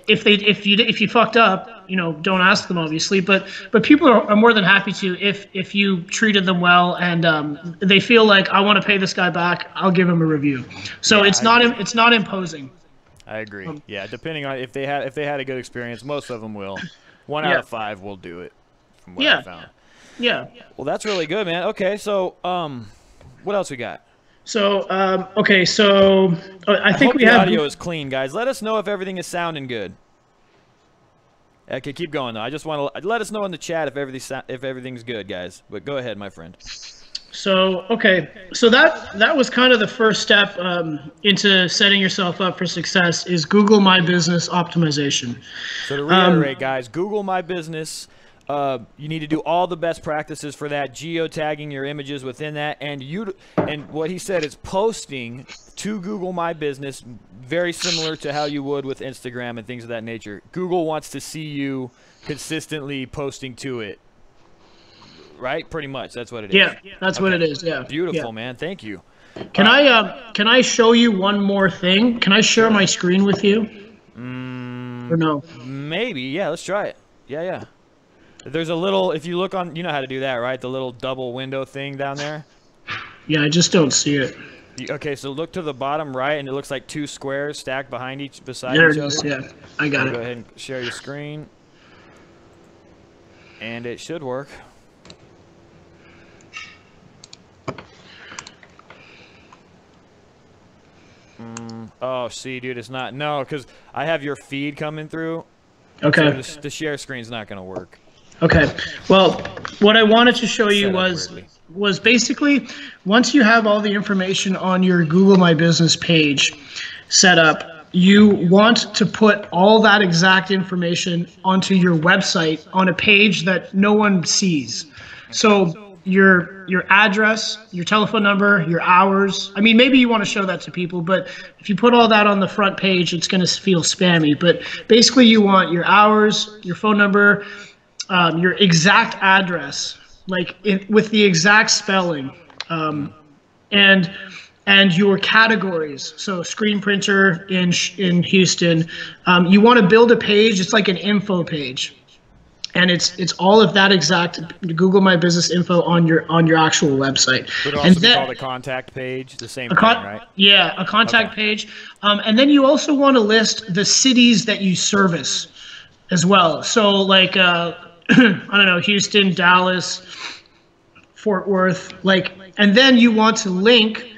if you fucked up, don't ask them, obviously, but people are more than happy to if you treated them well, and they feel like, I want to pay this guy back, I'll give him a review. So it's not imposing. I agree. Yeah, depending on if they had a good experience, most of them will. 1 out of 5 will do it, from what I found. Yeah. Well, that's really good, man. Okay, so what else we got? So okay, so I think the audio is clean, guys. Let us know if everything is sounding good. Okay, keep going though. I just want to let us know in the chat if everything's good, guys. But go ahead, my friend. So so that was kind of the first step into setting yourself up for success, is Google My Business optimization. So to reiterate, guys, Google My Business. You need to do all the best practices for that, geo-tagging your images within that, and what he said is posting to Google My Business, very similar to how you would with Instagram and things of that nature. Google wants to see you consistently posting to it, right? Pretty much, that's what it is. Yeah, that's what it is. Yeah. Beautiful, man. Thank you. Can I show you one more thing? Can I share my screen with you? Or no? Maybe. Yeah. Let's try it. Yeah. There's a little, if you look on, you know how to do that, right? The little double window thing down there. Yeah, I just don't see it. Okay, so look to the bottom right, and it looks like 2 squares stacked beside each There other. it is. Yeah, I got it. Go ahead and share your screen, and it should work. Oh, see, dude, it's not. No, because I have your feed coming through. Okay. So the share screen's not going to work. Okay. Well, what I wanted to show you was basically once you have all the information on your Google My Business page set up, you want to put all that exact information onto your website on a page that no one sees. So your address, your telephone number, your hours. I mean, maybe you want to show that to people, but if you put all that on the front page, it's going to feel spammy. But basically, you want your hours, your phone number, your exact address, like with the exact spelling, and your categories. So screen printer in Houston. You want to build a page. It's like an info page. And it's all of that exact Google My Business info on your actual website. Would it also be called a contact page? The same thing, right? Yeah, a contact page. And then you also want to list the cities that you service as well. So like, I don't know, Houston, Dallas, Fort Worth, and then you want to link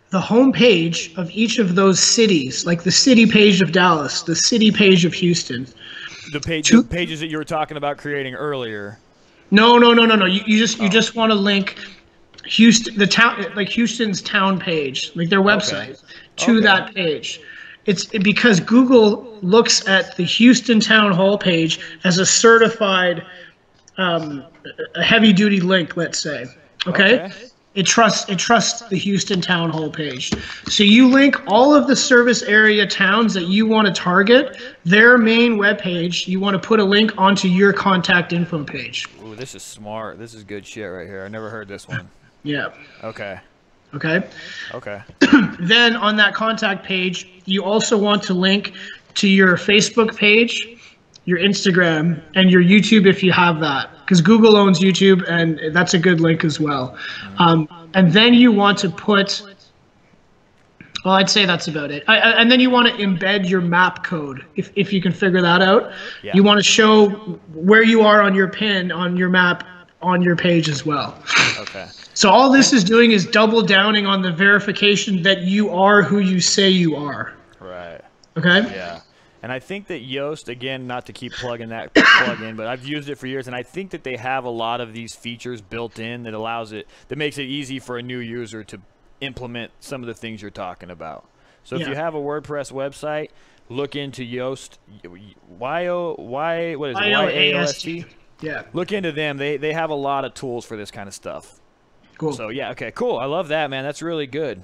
the home page of each of those cities, like the city page of Dallas, the city page of Houston. The pages that you were talking about creating earlier. No. You just want to link Houston, the town, like Houston's town page, like their website, to that page. It's because Google looks at the Houston Town Hall page as a certified, a heavy-duty link, let's say. Okay. It trusts the Houston Town Hall page. So you link all of the service area towns that you want to target, their main web page. You want to put a link onto your contact info page. Ooh, this is smart. This is good shit right here. I never heard this one. Yeah. Okay. Then on that contact page, you also want to link to your Facebook page, your Instagram, and your YouTube if you have that, because Google owns YouTube, and that's a good link as well. And then you want to put, well, I'd say that's about it. And then you want to embed your map code, if you can figure that out. Yeah. You want to show where you are on your pin, on your map, on your page as well. Okay. So all this is doing is double downing on the verification that you are who you say you are. Right. Okay? Yeah. And I think that Yoast, again, not to keep plugging that plug-in, but I've used it for years, and I think that they have a lot of these features built in that makes it easy for a new user to implement some of the things you're talking about. So if you have a WordPress website, look into Yoast, Y-A-O-S-T? Yeah. Look into them. They have a lot of tools for this kind of stuff. Cool. So, yeah, okay, cool. I love that, man. That's really good.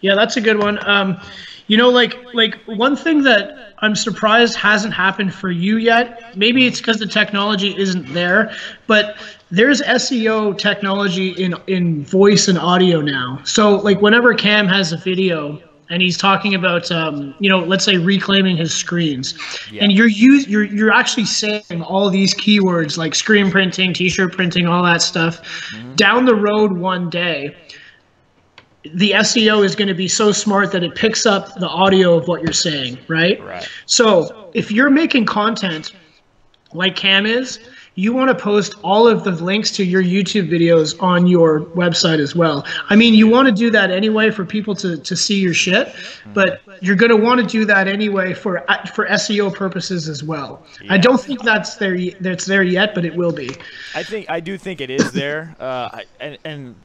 Yeah, that's a good one. You know, like one thing that I'm surprised hasn't happened for you yet, maybe it's because the technology isn't there, but there's SEO technology in voice and audio now. So like whenever Cam has a video and he's talking about, you know, let's say reclaiming his screens, and you're actually saying all these keywords like screen printing, t-shirt printing, all that stuff, down the road one day, the SEO is going to be so smart that it picks up the audio of what you're saying, right? Right. So if you're making content like Cam is, you want to post all of the links to your YouTube videos on your website as well. I mean, you want to do that anyway for people to see your shit, but you're going to want to do that anyway for SEO purposes as well. Yeah. I don't think that's there yet, but it will be. I do think it is there, and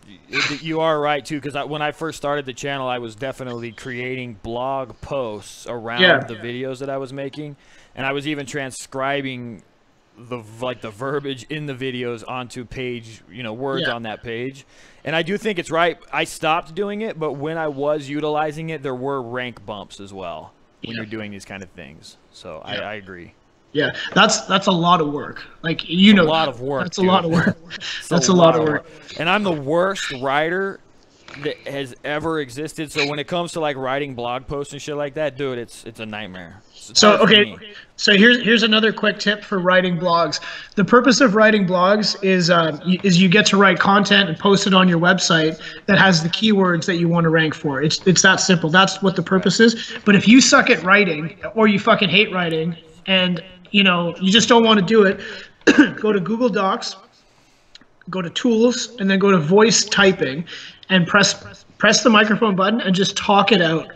you are right too, because when I first started the channel, I was definitely creating blog posts around the videos that I was making, and I was even transcribing the verbiage in the videos onto page, you know, words on that page. And I do think it's right. I stopped doing it, but when I was utilizing it, there were rank bumps as well when you're doing these kind of things. So I agree. Yeah, that's a lot of work. Like, you know, a lot of work. That's a lot of work. That's a lot of work. And I'm the worst writer that has ever existed. So when it comes to like writing blog posts and shit like that, dude, it's a nightmare. So okay, so here's another quick tip for writing blogs. The purpose of writing blogs is you get to write content and post it on your website that has the keywords that you want to rank for. It's that simple. That's what the purpose is. But if you suck at writing, or you fucking hate writing, and you just don't want to do it, go to Google Docs, go to Tools, and then go to Voice Typing, and press the microphone button and just talk it out.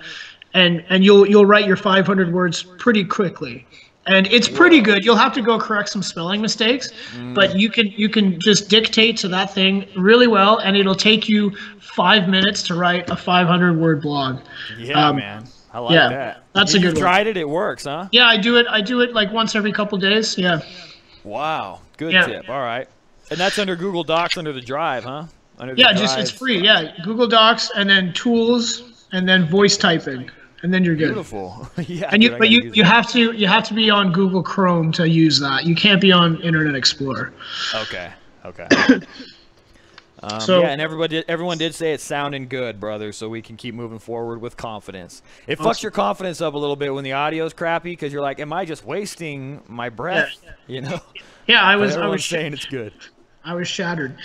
And you'll write your 500 words pretty quickly, and it's pretty good. You'll have to go correct some spelling mistakes, but you can just dictate to that thing really well, and it'll take you 5 minutes to write a 500-word blog. Yeah, man, I like that. That's a good one. Tried it? It works, huh? Yeah, I do it like once every couple days. Yeah. Wow, good tip. All right, and that's under Google Docs under the Drive, huh? It's free. Yeah, Google Docs, and then Tools, and then Voice Typing. And then you're good. Beautiful. Yeah. And you have to be on Google Chrome to use that. You can't be on Internet Explorer. Okay. Okay. So yeah, and everyone did say it's sounding good, brother. So we can keep moving forward with confidence. It fucks your confidence up a little bit when the audio's crappy because you're like, am I just wasting my breath? Yeah. You know. Yeah, I was saying it's good. I was shattered.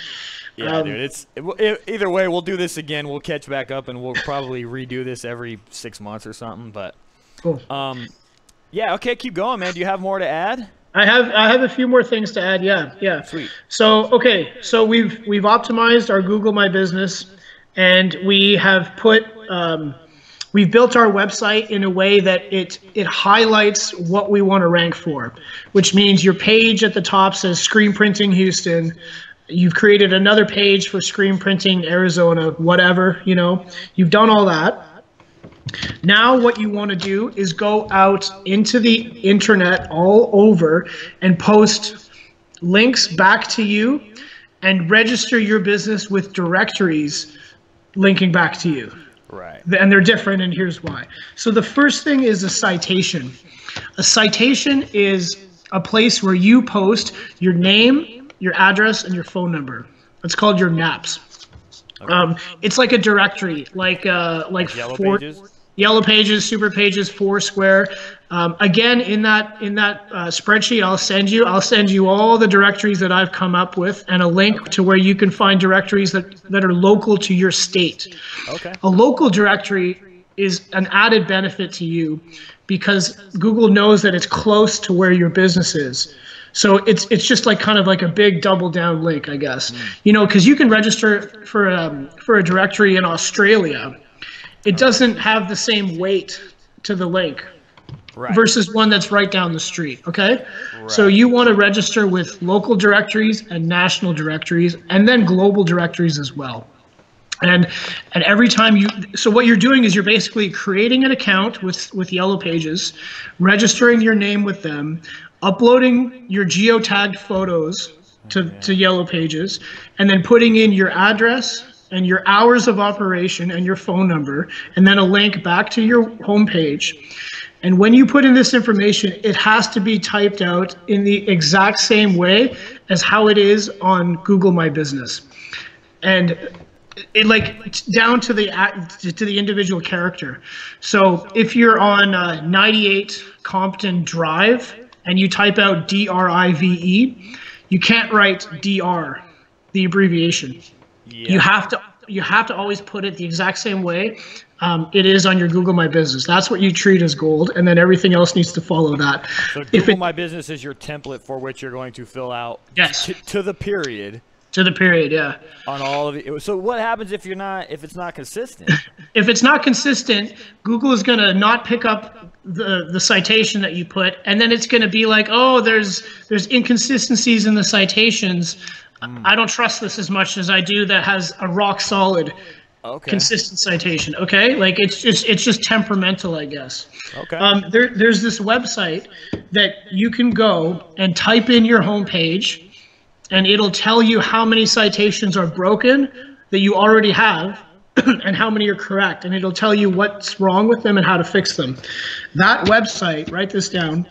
Yeah, dude. Either way, we'll do this again. We'll catch back up, and we'll probably redo this every 6 months or something. But, cool. Yeah. Okay, keep going, man. Do you have more to add? I have a few more things to add. Yeah. Sweet. So so we've optimized our Google My Business, and we have put we've built our website in a way that it highlights what we want to rank for, which means your page at the top says Screen Printing Houston. You've created another page for Screen Printing Arizona, whatever, you've done all that. Now what you want to do is go out into the internet all over and post links back to you and register your business with directories linking back to you. Right. And they're different, and here's why. So the first thing is a citation. A citation is a place where you post your name, your address, and your phone number. It's called your NAPs. Okay. It's like a directory, like Yellow Pages? Yellow Pages, Super Pages, Foursquare. Again, in that spreadsheet I'll send you all the directories that I've come up with, and a link to where you can find directories that are local to your state. Okay. A local directory is an added benefit to you because Google knows that it's close to where your business is. So it's just like kind of like a big double down link, I guess. Because you can register for a directory in Australia. It doesn't have the same weight to the link versus one that's right down the street, okay? Right. So you want to register with local directories and national directories and then global directories as well. And every time so what you're doing is you're basically creating an account with Yellow Pages, registering your name with them, uploading your geotagged photos to Yellow Pages, and then putting in your address and your hours of operation and your phone number, and then a link back to your homepage. And when you put in this information, it has to be typed out in the exact same way as how it is on Google My Business. And it down to the individual character. So if you're on 98 Compton Drive and you type out DRIVE, you can't write DR, the abbreviation. Yeah. You have to always put it the exact same way it is on your Google My Business. That's what you treat as gold, and then everything else needs to follow that. So Google My Business is your template for which you're going to fill out to the period. To the period, yeah. On all of it. So what happens if it's not consistent? If it's not consistent, Google is going to not pick up the citation that you put, and then it's going to be like, oh, there's inconsistencies in the citations. I don't trust this as much as I do that has a rock solid consistent citation. Okay, like it's just temperamental, I guess. Okay. There's this website that you can go and type in your homepage, and it'll tell you how many citations are broken that you already have and how many are correct, and it'll tell you what's wrong with them and how to fix them. That website, write this down,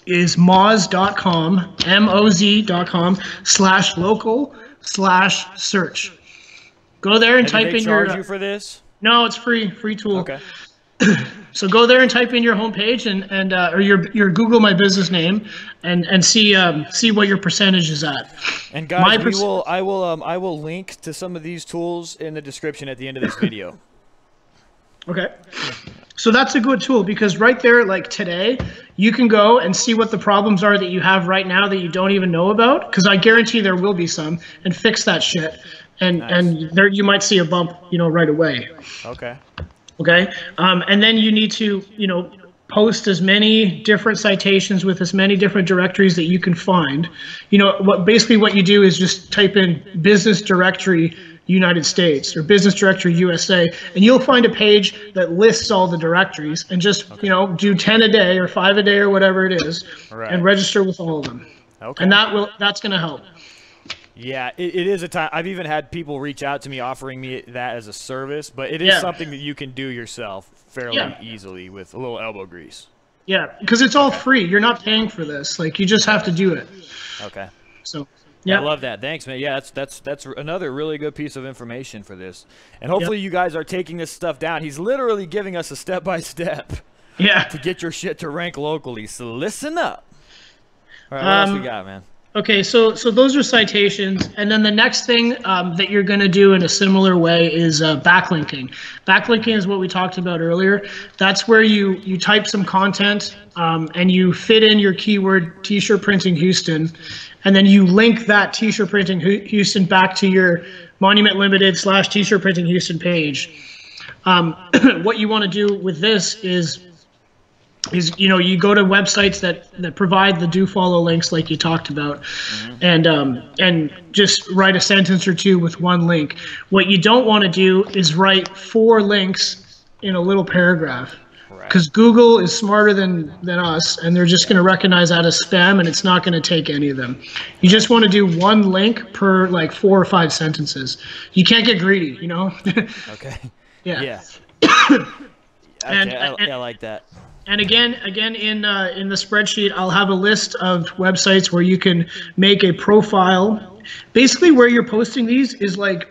is moz.com, moz.com/local/search. Go there and And type do they in charge your. you for this? No, it's free tool. Okay. So go there and type in your homepage and or your Google My Business name and see what your percentage is at. And guys, I will link to some of these tools in the description at the end of this video. Okay. So that's a good tool because right there, like today, you can go and see what the problems are that you have right now that you don't even know about. Because I guarantee there will be some, and fix that shit. And Nice. and there you might see a bump, right away. Okay. Okay. And then you need to, post as many different citations with as many different directories that you can find. Basically what you do is just type in business directory United States or business directory USA, and you'll find a page that lists all the directories and just, do 10 a day or 5 a day or whatever it is, Right. and register with all of them. Okay. And that's going to help. Yeah, it is a time. I've even had people reach out to me offering me that as a service, but it is something that you can do yourself fairly easily with a little elbow grease. Yeah, because it's all free. You're not paying for this. Like, you just have to do it. Okay. So, yeah. I love that. Thanks, man. Yeah, that's another really good piece of information for this. And hopefully you guys are taking this stuff down. He's literally giving us a step-by-step to get your shit to rank locally. So listen up. All right, what else we got, man? Okay, so those are citations, and then the next thing that you're going to do in a similar way is backlinking. Backlinking is what we talked about earlier. That's where you type some content and you fit in your keyword T-shirt printing Houston, and then you link that T-shirt printing Houston back to your Monument Limited / T-shirt printing Houston page. What you want to do with this is you go to websites that provide the do follow links like you talked about, and just write a sentence or two with one link. What you don't want to do is write 4 links in a little paragraph, because Google is smarter than us, and they're just going to recognize that as spam, and it's not going to take any of them. You just want to do 1 link per like 4 or 5 sentences. You can't get greedy, Okay. Yeah. I like that. And again, in the spreadsheet, I'll have a list of websites where you can make a profile. Basically, where you're posting these is like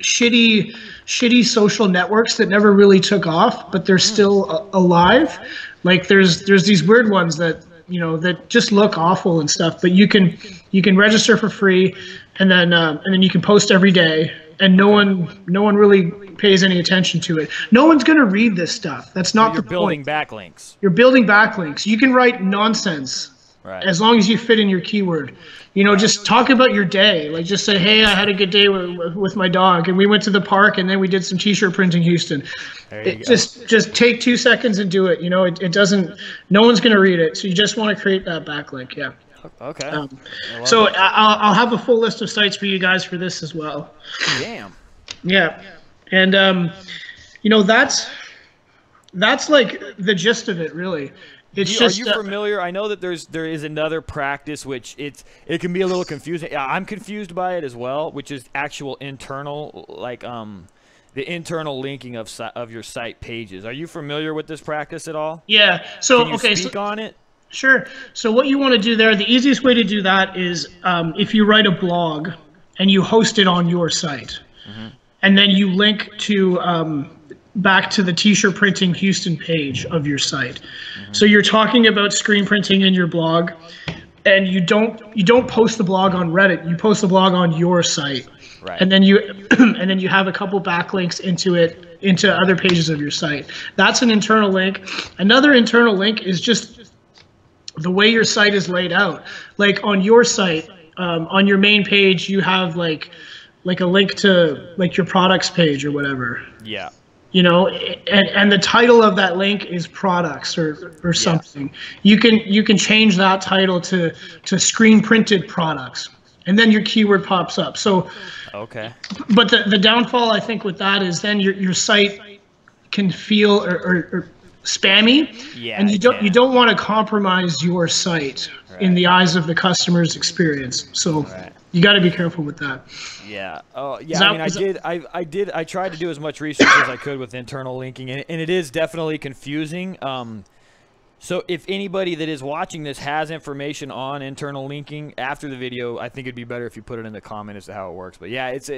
shitty social networks that never really took off, but they're still alive. Like there's these weird ones that that just look awful and stuff, but you can register for free, and then you can post every day, and no one really pays any attention to it. No one's going to read this stuff. That's not the point. You're building backlinks. You're building backlinks. You can write nonsense as long as you fit in your keyword. Just talk about your day. Like just say, hey, I had a good day with my dog, and we went to the park, and then we did some T-shirt printing Houston. Just take 2 seconds and do it. It doesn't. No one's going to read it. So you just want to create that backlink. Yeah. Okay. So I'll have a full list of sites for you guys for this as well. Damn. Yeah. And that's like the gist of it, really. Are you familiar? I know that there is another practice which it can be a little confusing. Yeah, I'm confused by it as well, which is actual internal, like the internal linking of your site pages. Are you familiar with this practice at all? Yeah. So can you speak on it? Sure. So what you want to do there, the easiest way to do that is if you write a blog and you host it on your site. And then you link to back to the T-shirt printing Houston page of your site. So you're talking about screen printing in your blog, and you don't post the blog on Reddit. You post the blog on your site, and then you have a couple backlinks into other pages of your site. That's an internal link. Another internal link is just the way your site is laid out. Like on your site, on your main page, you have like a link to like your products page or whatever. Yeah. And the title of that link is products or something. You can change that title to screen printed products, and then your keyword pops up. So okay. But the downfall I think with that is then your site can feel or spammy, and you don't want to compromise your site in the eyes of the customer's experience. So you got to be careful with that. Yeah. Oh, yeah. I tried to do as much research as I could with internal linking, and it is definitely confusing. So if anybody that is watching this has information on internal linking after the video, I think it'd be better if you put it in the comment as to how it works. But yeah, it's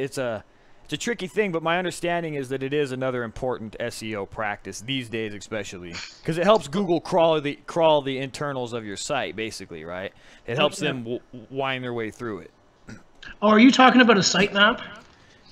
It's a tricky thing, but my understanding is that it is another important SEO practice these days, especially because it helps Google crawl the internals of your site, basically, right? It helps them wind their way through it. Oh, are you talking about a sitemap?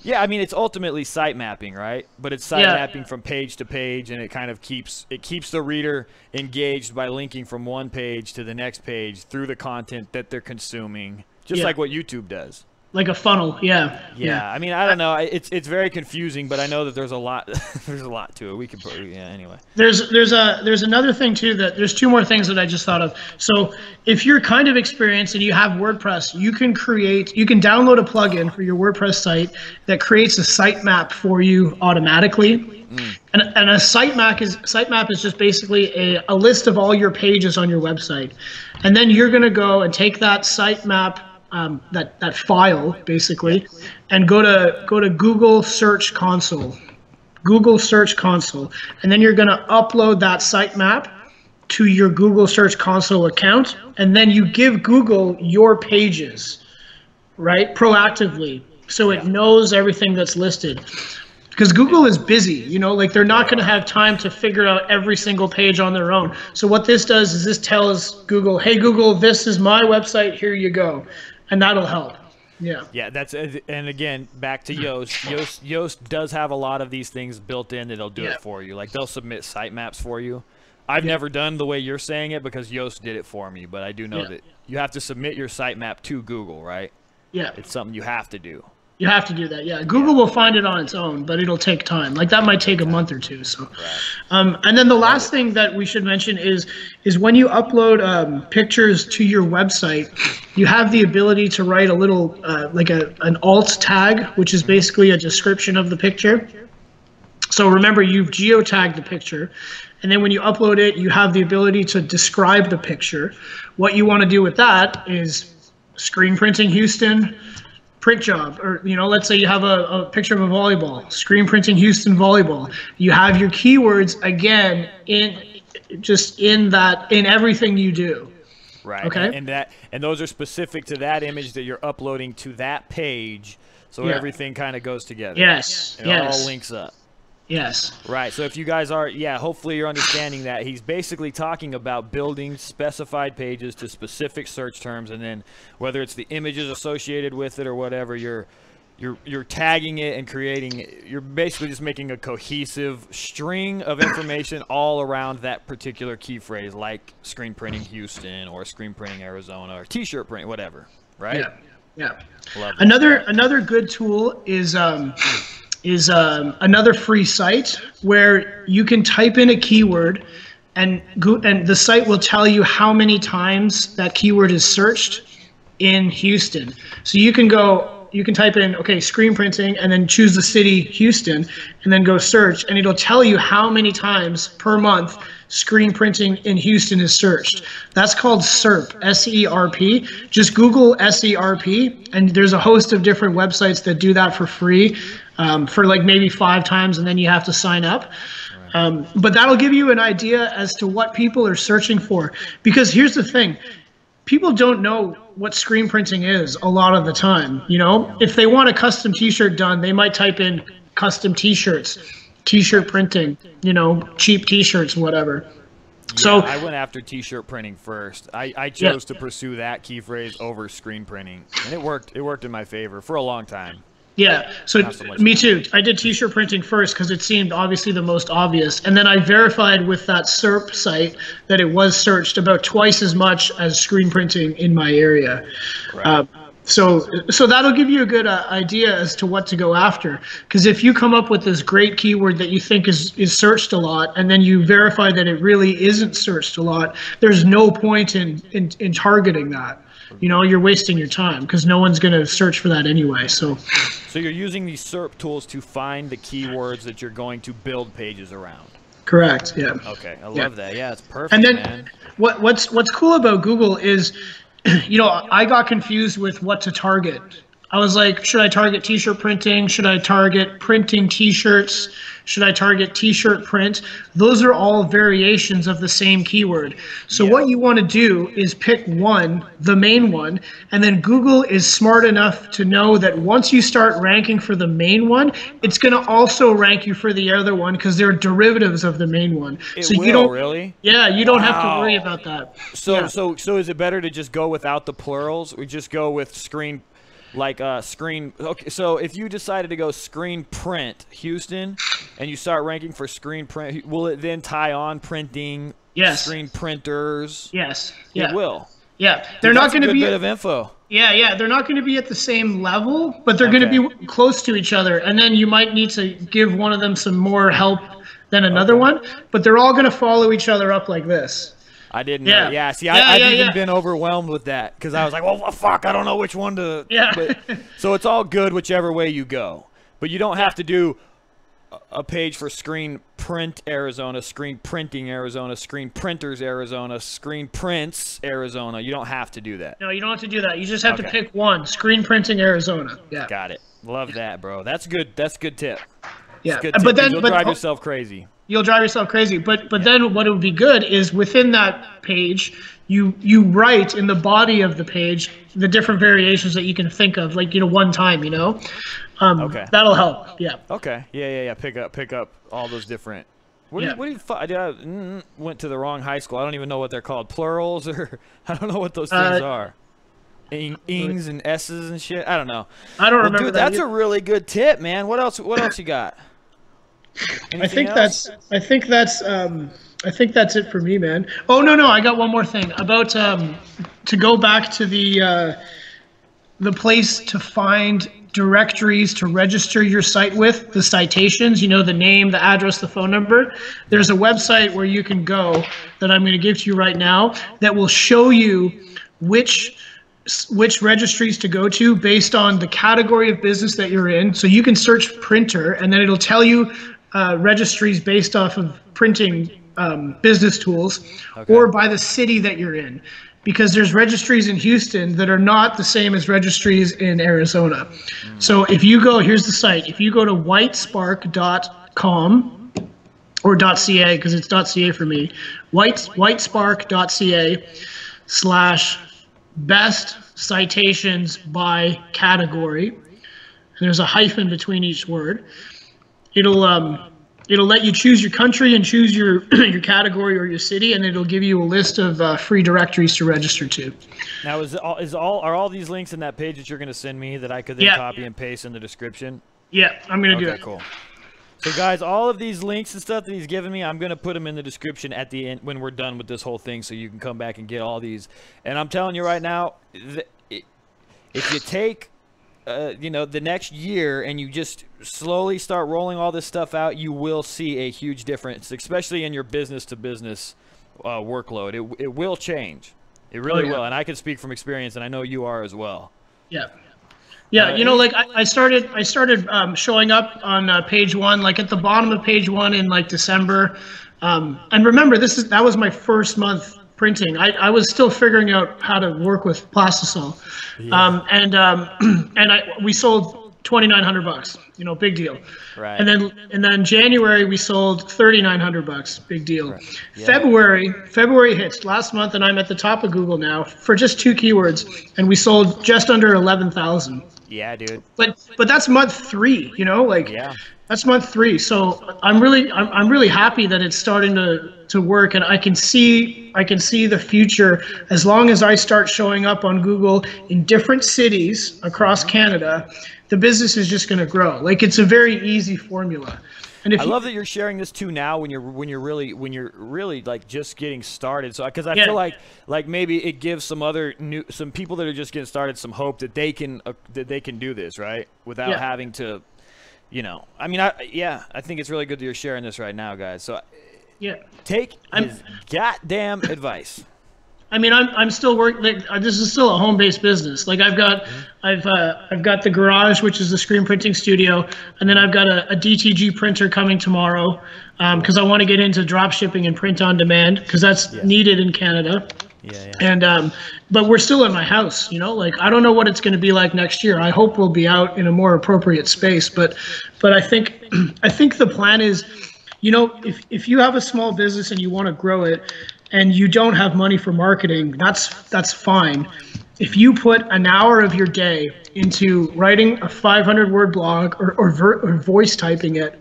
Yeah, I mean it's ultimately site mapping, right? But it's site mapping from page to page, and it kind of keeps the reader engaged by linking from one page to the next page through the content that they're consuming, just like what YouTube does. Like a funnel, yeah. I mean, I don't know. It's very confusing, but I know that there's a lot. There's a lot to it. We could put, anyway. There's another thing too, that there's two more things that I just thought of. So if you're kind of experienced and you have WordPress, you can download a plugin for your WordPress site that creates a sitemap for you automatically. And a sitemap is just basically a list of all your pages on your website, and then you're gonna go and take that sitemap. That file basically, and go to Google Search Console, and then you're going to upload that sitemap to your Google Search Console account, and then you give Google your pages, right, proactively, so it knows everything that's listed. Because Google is busy, you know, like they're not going to have time to figure out every single page on their own. So what this does is this tells Google, hey Google, this is my website, here you go. And that'll help. Yeah, that's, and again, back to Yoast. Yoast does have a lot of these things built in that'll do it for you. Like they'll submit sitemaps for you. I've never done the way you're saying it because Yoast did it for me, but I do know that you have to submit your sitemap to Google, right? Yeah. It's something you have to do. You have to do that, yeah. Google will find it on its own, but it'll take time. Like that might take a month or two. So, and then the last thing that we should mention is when you upload pictures to your website, you have the ability to write a little like an alt tag, which is basically a description of the picture. So remember, you've geotagged the picture, and then when you upload it, you have the ability to describe the picture. What you want to do with that is screen printing Houston. Print job, or let's say you have a picture of a volleyball, screen printing Houston volleyball. You have your keywords again in everything you do. Right. Okay. And those are specific to that image that you're uploading to that page, so everything kind of goes together. Yes. It all links up. Yes. Right. So if you guys are, hopefully you're understanding that he's basically talking about building specified pages to specific search terms, and then whether it's the images associated with it or whatever, you're tagging it and you're basically just making a cohesive string of information all around that particular key phrase, like screen printing Houston or screen printing Arizona or t-shirt print, whatever. Right? Yeah. Love Another good tool is another free site where you can type in a keyword, and the site will tell you how many times that keyword is searched in Houston. So you can type in, screen printing, and then choose the city Houston, and then go search, and it'll tell you how many times per month screen printing in Houston is searched. That's called SERP, S-E-R-P. Just Google S-E-R-P, and there's a host of different websites that do that for free, for like maybe 5 times, and then you have to sign up. But that'll give you an idea as to what people are searching for. Because here's the thing, people don't know what screen printing is a lot of the time. If they want a custom t-shirt done, they might type in custom t-shirts, t-shirt printing, cheap t-shirts, whatever. So I went after t-shirt printing first. I chose to pursue that key phrase over screen printing, and it worked in my favor for a long time. Yeah, so me too. I did t-shirt printing first because it seemed obviously the most obvious, and then I verified with that SERP site that it was searched about twice as much as screen printing in my area. Right. So that'll give you a good idea as to what to go after. Because if you come up with this great keyword that you think is searched a lot, and then you verify that it really isn't searched a lot, there's no point in targeting that. You're wasting your time because no one's going to search for that anyway. So you're using these SERP tools to find the keywords that you're going to build pages around. Correct. Yeah. Okay. I love that. Yeah, it's perfect. And then man. What's cool about Google is, I got confused with what to target. I was like, should I target t-shirt printing? Should I target printing t-shirts? Should I target t-shirt print? Those are all variations of the same keyword. So what you want to do is pick one, the main one, and then Google is smart enough to know that once you start ranking for the main one, it's going to also rank you for the other one because they're derivatives of the main one. So you don't really? Yeah, you don't have to worry about that. So is it better to just go without the plurals, or just go with screen? Like screen. Okay, so if you decided to go screen print Houston, and you start ranking for screen print, will it then tie on printing? Yes. Screen printers. Yes. Yeah. It will. Yeah. They're not going to be. Bit of info. Yeah. They're not going to be at the same level, but they're going to be close to each other, and then you might need to give one of them some more help than another one. But they're all going to follow each other up like this. I didn't know. Yeah, see, I've even been overwhelmed with that because I was like, well, fuck, I don't know which one to. Yeah. But, so it's all good whichever way you go. But you don't have to do a page for screen print Arizona, screen printing Arizona, screen printers Arizona, screen prints Arizona. You don't have to do that. No, you don't have to do that. You just have to pick one, screen printing Arizona. Yeah. Got it. Love that, bro. That's good. That's a good tip. Yeah. Good tip, but then you'll drive yourself crazy. You'll drive yourself crazy. But then what it would be good is within that page, you write in the body of the page the different variations that you can think of, like, one time, That'll help. Yeah. Okay. Yeah. Pick up all those different. I went to the wrong high school. I don't even know what they're called. Plurals, or I don't know what those things are. Ings and S's and shit. I don't know. I don't remember. Dude, that's a really good tip, man. What else you got? I think that's it for me, man. Oh no, I got one more thing about to go back to the place to find directories to register your site with, the citations, the name, the address, the phone number. There's a website where you can go that I'm going to give to you right now that will show you which registries to go to based on the category of business that you're in. So you can search printer, and then it'll tell you registries based off of printing business tools, or by the city that you're in, because there's registries in Houston that are not the same as registries in Arizona. So if you go, here's the site. If you go to whitespark.com or .ca, because it's .ca for me, whitespark.ca/best citations by category, and there's a hyphen between each word. It'll let you choose your country and choose your category or your city, and it'll give you a list of free directories to register to. Now, are all these links in that page that you're going to send me that I could then copy and paste in the description? Yeah, I'm going to do it. Cool. So, guys, all of these links and stuff that he's given me, I'm going to put them in the description at the end when we're done with this whole thing, so you can come back and get all these. And I'm telling you right now, if you take the next year and you just slowly start rolling all this stuff out, you will see a huge difference, especially in your business-to-business workload. It will change. It really will. And I can speak from experience, and I know you are as well. Yeah. Yeah, I started showing up on page one, like at the bottom of page one in like December. And remember, that was my first month printing. I was still figuring out how to work with plastisol. We sold $2,900, big deal. Right. And then January we sold $3,900, big deal. Right. Yeah. February hits last month, and I'm at the top of Google now for just 2 keywords, and we sold just under 11,000. Yeah, dude. But that's month 3, that's month 3. So I'm really happy that it's starting to work, and I can see the future as long as I start showing up on Google in different cities across Canada. The business is just going to grow. Like, it's a very easy formula. And I love that you're sharing this too now when you're really like just getting started. So because I feel like maybe it gives some people that are just getting started some hope that they can do this right without having to, I think it's really good that you're sharing this right now, guys. So take his goddamn advice. I'm still working. This is still a home-based business. Like I've got the garage, which is the screen printing studio, and then I've got a DTG printer coming tomorrow because I want to get into drop shipping and print on demand because that's needed in Canada. And but we're still in my house, you know, like I don't know what it's going to be like next year. I hope we'll be out in a more appropriate space, but I think the plan is, you know, if you have a small business and you want to grow it and you don't have money for marketing, that's fine. If you put an hour of your day into writing a 500-word blog or voice typing it,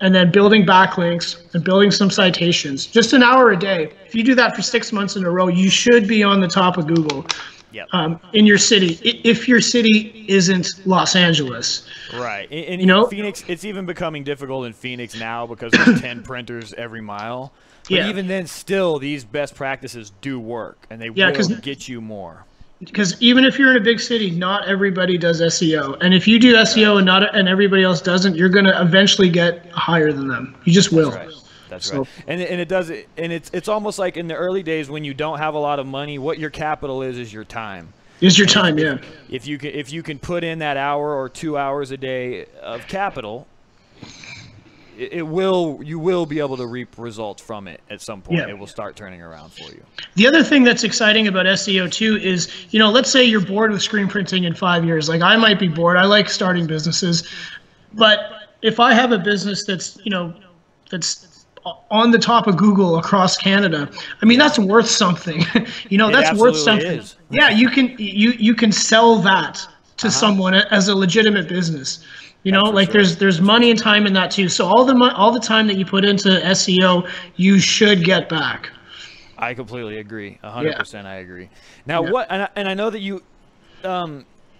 and then building backlinks and building some citations, just an hour a day. If you do that for 6 months in a row, you should be on the top of Google. Yep. In your city, if your city isn't Los Angeles. Right. And you know, Phoenix, it's even becoming difficult in Phoenix now because there's 10 printers every mile. But even then, still, these best practices do work, and they will get you more. Because even if you're in a big city, not everybody does SEO. And if you do SEO and everybody else doesn't, you're going to eventually get higher than them. You just will. That's right. That's right. And it does it, and it's almost like in the early days when you don't have a lot of money, what your capital is your time. Is your time, yeah. If you can put in that hour or 2 hours a day of capital, you will be able to reap results from it at some point. It will start turning around for you. The other thing that's exciting about SEO too is, you know, let's say you're bored with screen printing in 5 years. Like I might be bored. I like starting businesses, but if I have a business that's, you know, that's on the top of Google across Canada, I mean, that's worth something. You know, that's worth something. Is. Yeah, you can sell that to someone as a legitimate business. You know, like there's money and time in that too. So all the time that you put into SEO, you should get back. I completely agree. 100% I agree. Now what, and I know that you,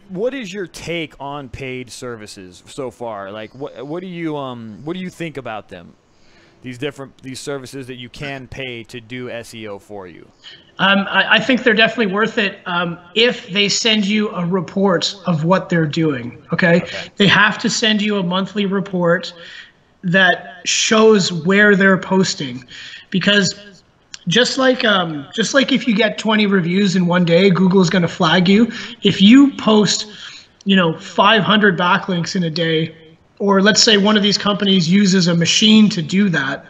what is your take on paid services so far? Like what do you think about them? These services that you can pay to do SEO for you. I think they're definitely worth it if they send you a report of what they're doing. Okay, they have to send you a monthly report that shows where they're posting, because just like if you get 20 reviews in one day, Google is going to flag you. If you post, you know, 500 backlinks in a day, or let's say one of these companies uses a machine to do that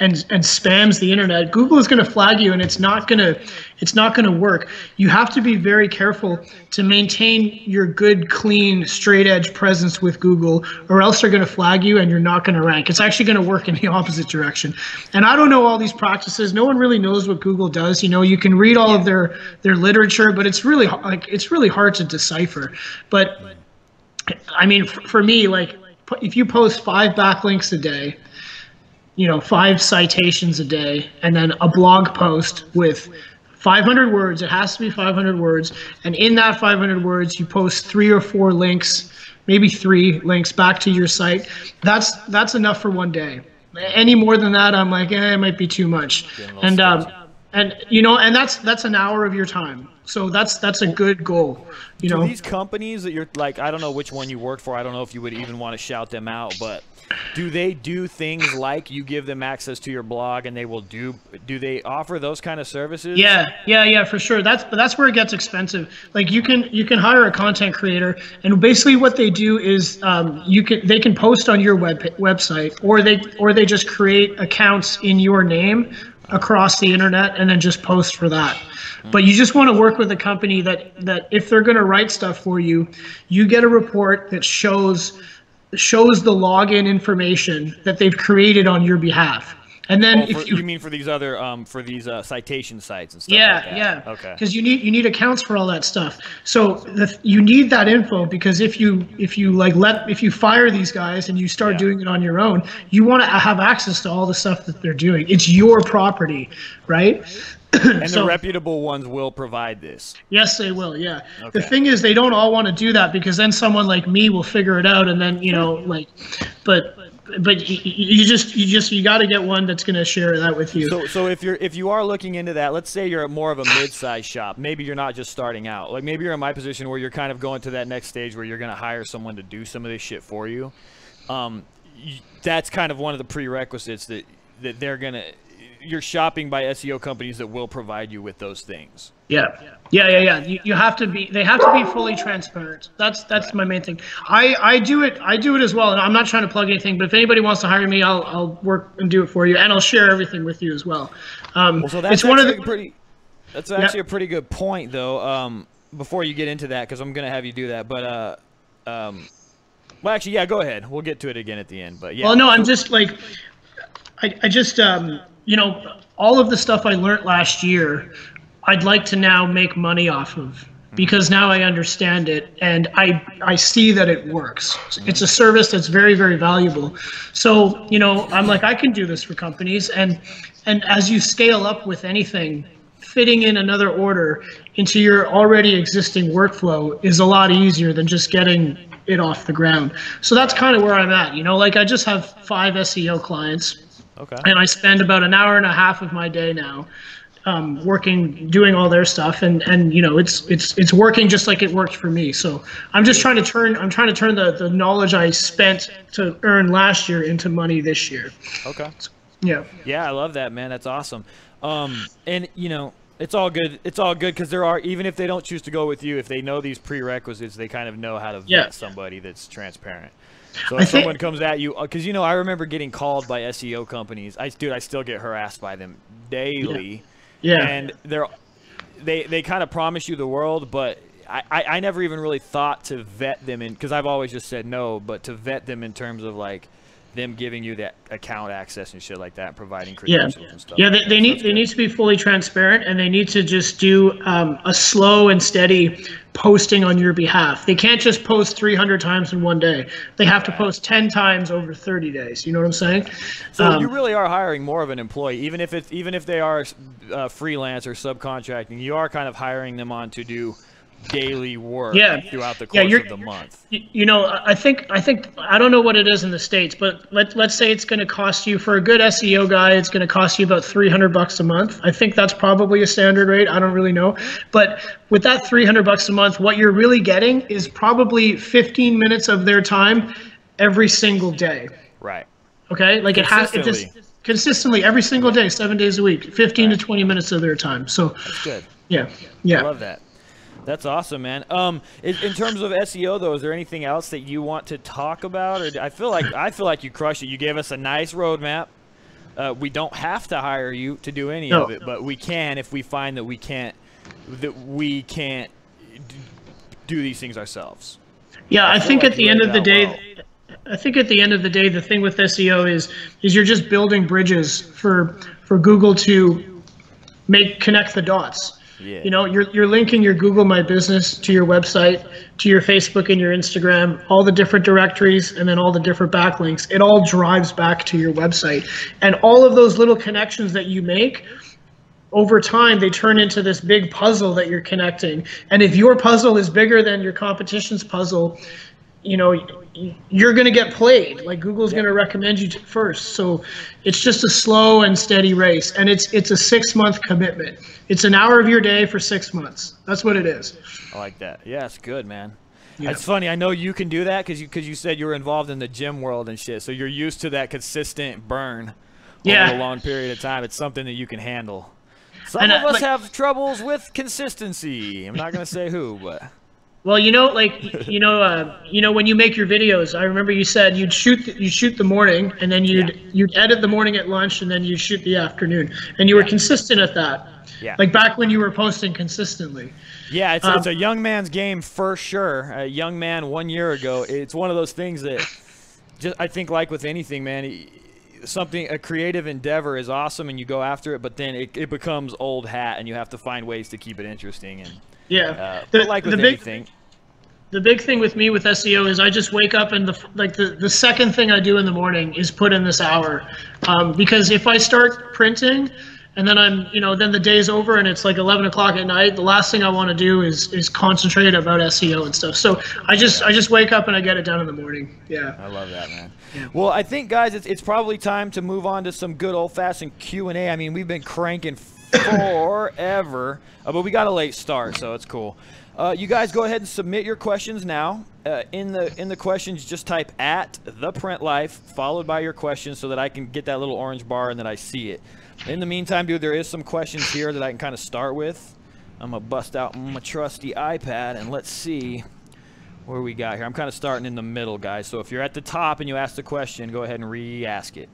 and spams the internet, Google is going to flag you, and it's not going to work. You have to be very careful to maintain your good, clean, straight edge presence with Google, or else they're going to flag you and you're not going to rank. It's actually going to work in the opposite direction. And I don't know all these practices. No one really knows what Google does. You know, you can read all of their literature, but it's really hard to decipher. But I mean, for me, like, if you post 5 backlinks a day, you know, 5 citations a day, and then a blog post with 500 words, it has to be 500 words, and in that 500 words, you post 3 or 4 links, maybe 3 links back to your site, that's enough for one day. Any more than that, I'm like, it might be too much. And you know, and that's an hour of your time. So that's a good goal. You know, these companies that you're like, I don't know which one you work for. I don't know if you would even want to shout them out, but do they do things like you give them access to your blog and they will do they offer those kind of services? Yeah, for sure. That's where it gets expensive. Like you can hire a content creator, and basically what they do is they can post on your website, or they just create accounts in your name across the internet and then just post for that. But you just want to work with a company that if they're going to write stuff for you, you get a report that shows the login information that they've created on your behalf. And then if you mean for these other citation sites and stuff like that. Yeah. Okay. Because you need accounts for all that stuff. So you need that info, because if you fire these guys and you start doing it on your own, you want to have access to all the stuff that they're doing. It's your property, right? And the reputable ones will provide this. Yes, they will. Yeah. Okay. The thing is, they don't all want to do that, because then someone like me will figure it out, and then but you got to get one that's going to share that with you. So if you are looking into that, let's say you're more of a mid-sized shop. Maybe you're not just starting out. Like maybe you're in my position where you're kind of going to that next stage where you're going to hire someone to do some of this shit for you. That's kind of one of the prerequisites that you're shopping by SEO companies that will provide you with those things. Yeah. You have to be. They have to be fully transparent. That's my main thing. I do it as well. And I'm not trying to plug anything, but if anybody wants to hire me, I'll work and do it for you, and I'll share everything with you as well. So that's one of the That's actually a pretty good point, though. Before you get into that, because I'm gonna have you do that, but well, actually, yeah, go ahead. We'll get to it again at the end, but yeah. Well, no, I'm just like, I just, you know, all of the stuff I learned last year, I'd like to now make money off of, because now I understand it and I see that it works. It's a service that's very, very valuable. So, you know, I'm like, I can do this for companies, and as you scale up with anything, fitting in another order into your already existing workflow is a lot easier than just getting it off the ground. So that's kind of where I'm at, you know, like I just have 5 SEO clients. Okay. And I spend about an hour and a half of my day now working, doing all their stuff, and you know, it's working just like it worked for me. So I'm just trying to turn the knowledge I spent to earn last year into money this year. Okay. Yeah. Yeah, I love that, man. That's awesome. And you know, it's all good. It's all good because there are, even if they don't choose to go with you, if they know these prerequisites, they kind of know how to vet somebody that's transparent. So if someone comes at you, because you know, I remember getting called by SEO companies. I still get harassed by them daily. Yeah. And they kind of promise you the world, but I never even really thought to vet them in, because I've always just said no, but to vet them in terms of like them giving you that account access and shit like that, providing credentials and stuff. Yeah, they need to be fully transparent, and they need to just do a slow and steady posting on your behalf. They can't just post 300 times in one day. They have to post 10 times over 30 days. You know what I'm saying? So you really are hiring more of an employee, even if they are freelance or subcontracting. You are kind of hiring them on to do daily work throughout the course of the month. You know, I think I don't know what it is in the States, but let's say it's going to cost you, for a good SEO guy, it's going to cost you about $300 a month. I think that's probably a standard rate. I don't really know, but with that $300 a month, what you're really getting is probably 15 minutes of their time every single day. Right. Okay, like it has consistently every single day, 7 days a week, 15 to 20 minutes of their time. So that's good. Yeah. I love that. That's awesome, man. In terms of SEO, though, is there anything else that you want to talk about? Or I feel like you crushed it. You gave us a nice roadmap. We don't have to hire you to do any of it, but we can if we find that we can't do these things ourselves. Yeah, I think at the end of the day, the thing with SEO is you're just building bridges for Google to connect the dots. Yeah. You know, you're linking your Google My Business to your website, to your Facebook and your Instagram, all the different directories, and then all the different backlinks. It all drives back to your website. And all of those little connections that you make, over time, they turn into this big puzzle that you're connecting. And if your puzzle is bigger than your competition's puzzle, you know, you're going to get played. Like Google's going to recommend you first. So it's just a slow and steady race, and it's a 6-month commitment. It's an hour of your day for 6 months. That's what it is. I like that. Yeah, it's good, man. Yeah. It's funny. I know you can do that because you said you were involved in the gym world and shit. So you're used to that consistent burn over a long period of time. It's something that you can handle. Some of us have troubles with consistency. I'm not going to say who, but. Well, you know, like, you know, when you make your videos, I remember you said you'd shoot the morning, and then you'd edit the morning at lunch, and then you'd shoot the afternoon, and you were consistent at that. Yeah. Like back when you were posting consistently. Yeah, it's a young man's game for sure. A young man 1 year ago, it's one of those things that just, I think, like with anything, man, a creative endeavor is awesome and you go after it, but then it becomes old hat and you have to find ways to keep it interesting. And the big thing with me with SEO is I just wake up and the second thing I do in the morning is put in this hour, because if I start printing and then then the day's over and it's like 11 o'clock at night, the last thing I want to do is concentrate about SEO and stuff. So I just wake up and I get it done in the morning. Yeah. I love that, man. Yeah. Well, I think, guys, it's probably time to move on to some good old-fashioned Q&A. I mean, we've been cranking forever, but we got a late start, so it's cool. You guys go ahead and submit your questions now. In the questions, just type @theprintlife followed by your questions so that I can get that little orange bar and that I see it. In the meantime, dude, there is some questions here that I can kind of start with. I'm gonna bust out my trusty iPad and let's see where we got here. I'm kind of starting in the middle, guys. So if you're at the top and you ask the question, go ahead and re-ask it.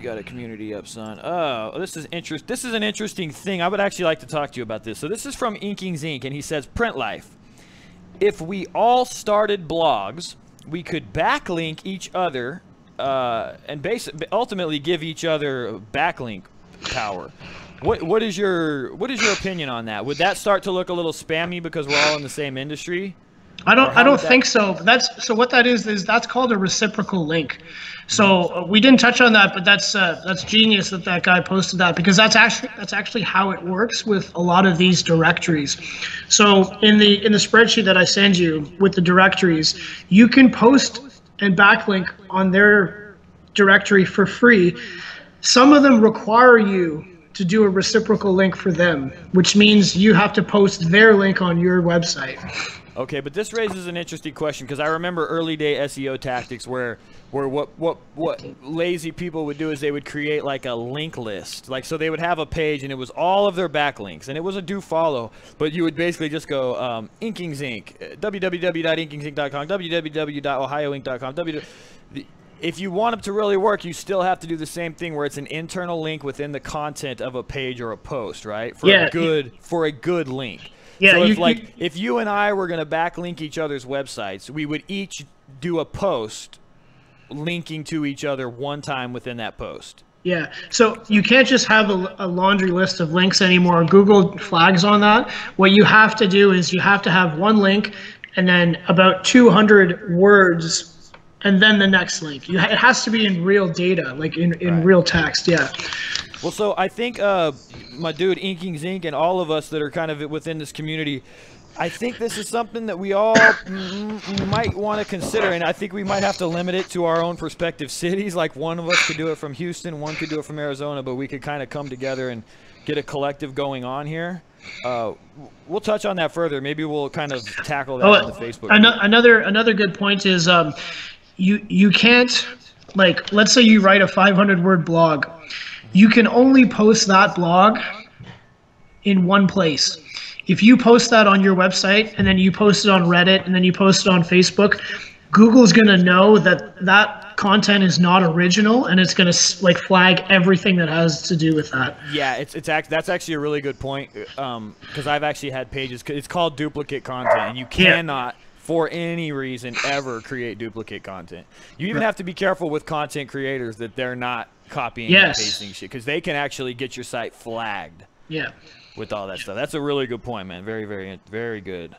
You got a community up, son. Oh, this is an interesting thing. I would actually like to talk to you about this. So this is from Inkings Inc. and he says, Print Life. If we all started blogs, we could backlink each other and ultimately give each other backlink power. What is your opinion on that? Would that start to look a little spammy because we're all in the same industry? I don't think so. So what that is that's called a reciprocal link. So we didn't touch on that, but that's genius that guy posted that, because that's actually how it works with a lot of these directories. So in the spreadsheet that I send you with the directories, you can post and backlink on their directory for free. Some of them require you to do a reciprocal link for them, which means you have to post their link on your website. Okay, but this raises an interesting question, because I remember early day SEO tactics where what lazy people would do is they would create like a link list. Like, so they would have a page and it was all of their backlinks and it was a do follow, but you would basically just go Inkings Inc., www.inkingsinc.com, www.ohioinc.com, If you want them to really work, you still have to do the same thing where it's an internal link within the content of a page or a post, right? For a good link. Yeah, so if you and I were going to backlink each other's websites, we would each do a post linking to each other one time within that post. Yeah, so you can't just have a laundry list of links anymore. Google flags on that. What you have to do is you have to have one link and then about 200 words and then the next link. It has to be in real data, like in real text, yeah. Well, so I think my dude Inkings Inc. and all of us that are kind of within this community, I think this is something that we all might want to consider, and I think we might have to limit it to our own prospective cities. Like, one of us could do it from Houston, one could do it from Arizona, but we could kind of come together and get a collective going on here. We'll touch on that further. Maybe we'll kind of tackle that on the Facebook. Another good point is you can't, like, let's say you write a 500-word blog. You can only post that blog in one place. If you post that on your website and then you post it on Reddit and then you post it on Facebook, Google's going to know that that content is not original, and it's going to like flag everything that has to do with that. Yeah, that's actually a really good point, because I've actually had pages. It's called duplicate content, and you cannot for any reason ever create duplicate content. You even have to be careful with content creators that they're not copying and pasting shit, because they can actually get your site flagged. Yeah. With all that stuff. That's a really good point, man. Very, very, very good.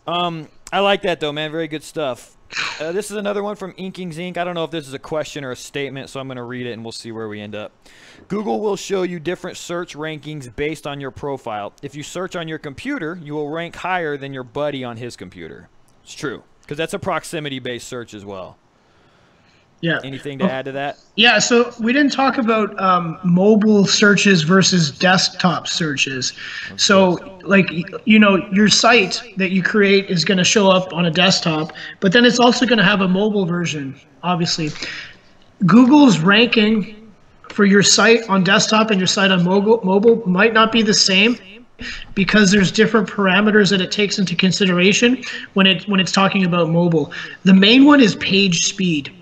I like that, though, man. Very good stuff. This is another one from Inkings Inc. I don't know if this is a question or a statement, so I'm going to read it, and we'll see where we end up. Google will show you different search rankings based on your profile. If you search on your computer, you will rank higher than your buddy on his computer. It's true, because that's a proximity-based search as well. Yeah. Anything to add to that? Yeah, so we didn't talk about mobile searches versus desktop searches. So, like, you know, your site that you create is going to show up on a desktop, but then it's also going to have a mobile version, obviously. Google's ranking for your site on desktop and your site on mobile might not be the same, because there's different parameters that it takes into consideration when it's talking about mobile. The main one is page speed.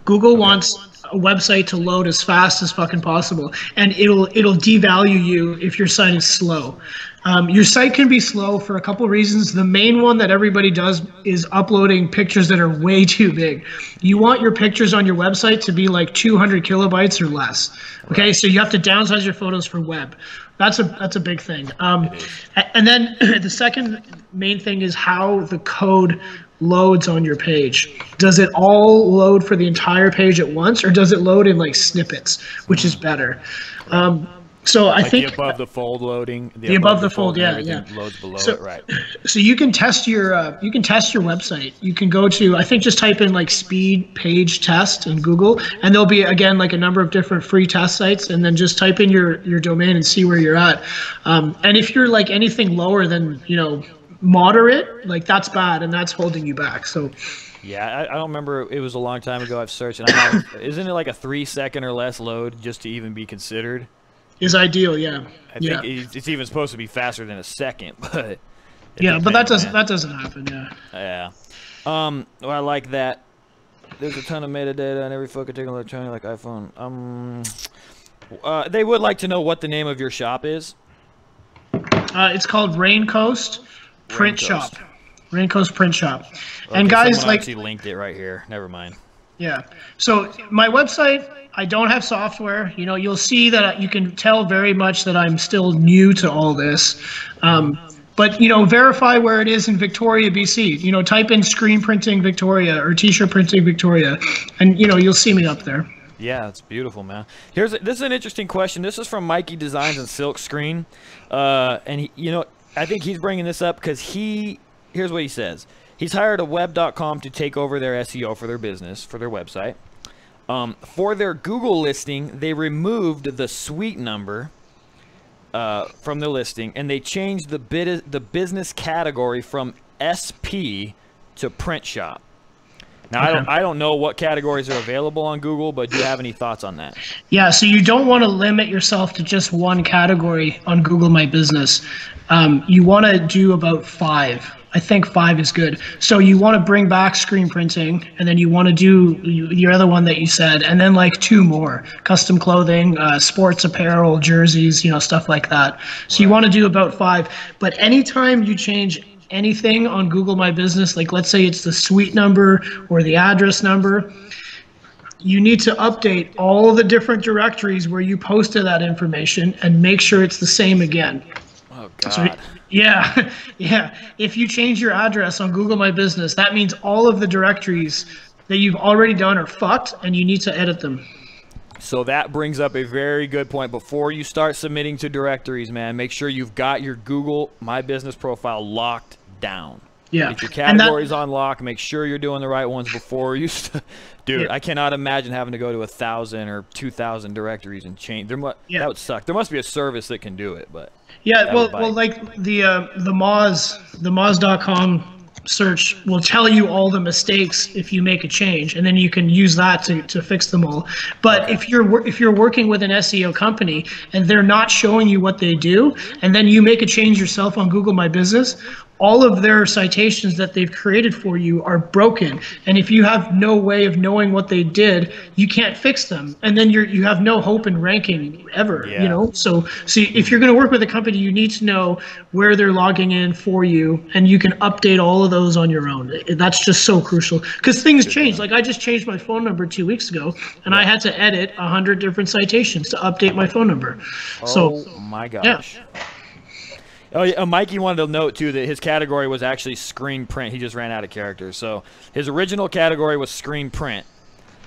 Google wants a website to load as fast as fucking possible, and it'll devalue you if your site is slow. Your site can be slow for a couple reasons. The main one that everybody does is uploading pictures that are way too big. You want your pictures on your website to be like 200 kilobytes or less. Okay, so you have to downsize your photos for web. That's a big thing. And then the second main thing is how the code loads on your page. Does it all load for the entire page at once, or does it load in like snippets, which is better? So I think the above the fold loading, the above the fold, yeah, loads below it, right? So you can test your website. You can go to, I think, just type in like speed page test in Google, and there'll be again like a number of different free test sites, and then just type in your domain and see where you're at. And if you're like anything lower than, you know, moderate, like, that's bad, and that's holding you back. So yeah, I don't remember, it was a long time ago I've searched, and isn't it like a 3-second or less load just to even be considered? Is ideal, yeah. I think it's even supposed to be faster than a second, but yeah, but that doesn't happen, yeah. Yeah. Well, I like that. there's a ton of metadata on every phone can take an electronic like iPhone. They would like to know what the name of your shop is. It's called Raincoast Print Shop. Raincoast Print Shop. Okay, and guys, someone like, actually linked it right here. Never mind. Yeah. So my website, I don't have software. You know, you'll see that you can tell very much that I'm still new to all this. But, you know, verify where it is in Victoria, BC. You know, type in screen printing Victoria or t-shirt printing Victoria, and, you know, you'll see me up there. Yeah, it's beautiful, man. This is an interesting question. This is from Mikey Designs and Silk Screen. And, he, you know, I think he's bringing this up because here's what he says. He's hired a web.com to take over their SEO for their business, for their website. For their Google listing, they removed the suite number from the listing, and they changed the business category from SP to print shop. Now, I don't know what categories are available on Google, but do you have any thoughts on that? Yeah, so you don't want to limit yourself to just one category on Google My Business. You want to do about 5. I think 5 is good. So you want to bring back screen printing, and then you want to do your other one that you said, and then like 2 more: custom clothing, sports apparel, jerseys, you know, stuff like that. So you want to do about 5. But anytime you change anything on Google My Business, like let's say it's the suite number or the address number, you need to update all the different directories where you posted that information and make sure it's the same again. Oh, God. So, yeah, yeah. If you change your address on Google My Business, that means all of the directories that you've already done are fucked, and you need to edit them. So that brings up a very good point. Before you start submitting to directories, man, make sure you've got your Google My Business profile locked down. Yeah. Get your categories on lock. Make sure you're doing the right ones before you dude, I cannot imagine having to go to 1,000 or 2,000 directories and change. That would suck. There must be a service that can do it, but yeah, well, like the Moz.com search will tell you all the mistakes if you make a change, and then you can use that to fix them all. But if you're working with an SEO company and they're not showing you what they do, and then you make a change yourself on Google My Business, all of their citations that they've created for you are broken. And if you have no way of knowing what they did, you can't fix them. And then you have no hope in ranking ever, you know? So see, if you're going to work with a company, you need to know where they're logging in for you, and you can update all of those on your own. That's just so crucial, because things change. Like, I just changed my phone number 2 weeks ago, and I had to edit 100 different citations to update my phone number. Oh my gosh. Yeah. Oh, yeah, Mikey wanted to note, too, that his category was actually screen print. He just ran out of characters. So his original category was screen print,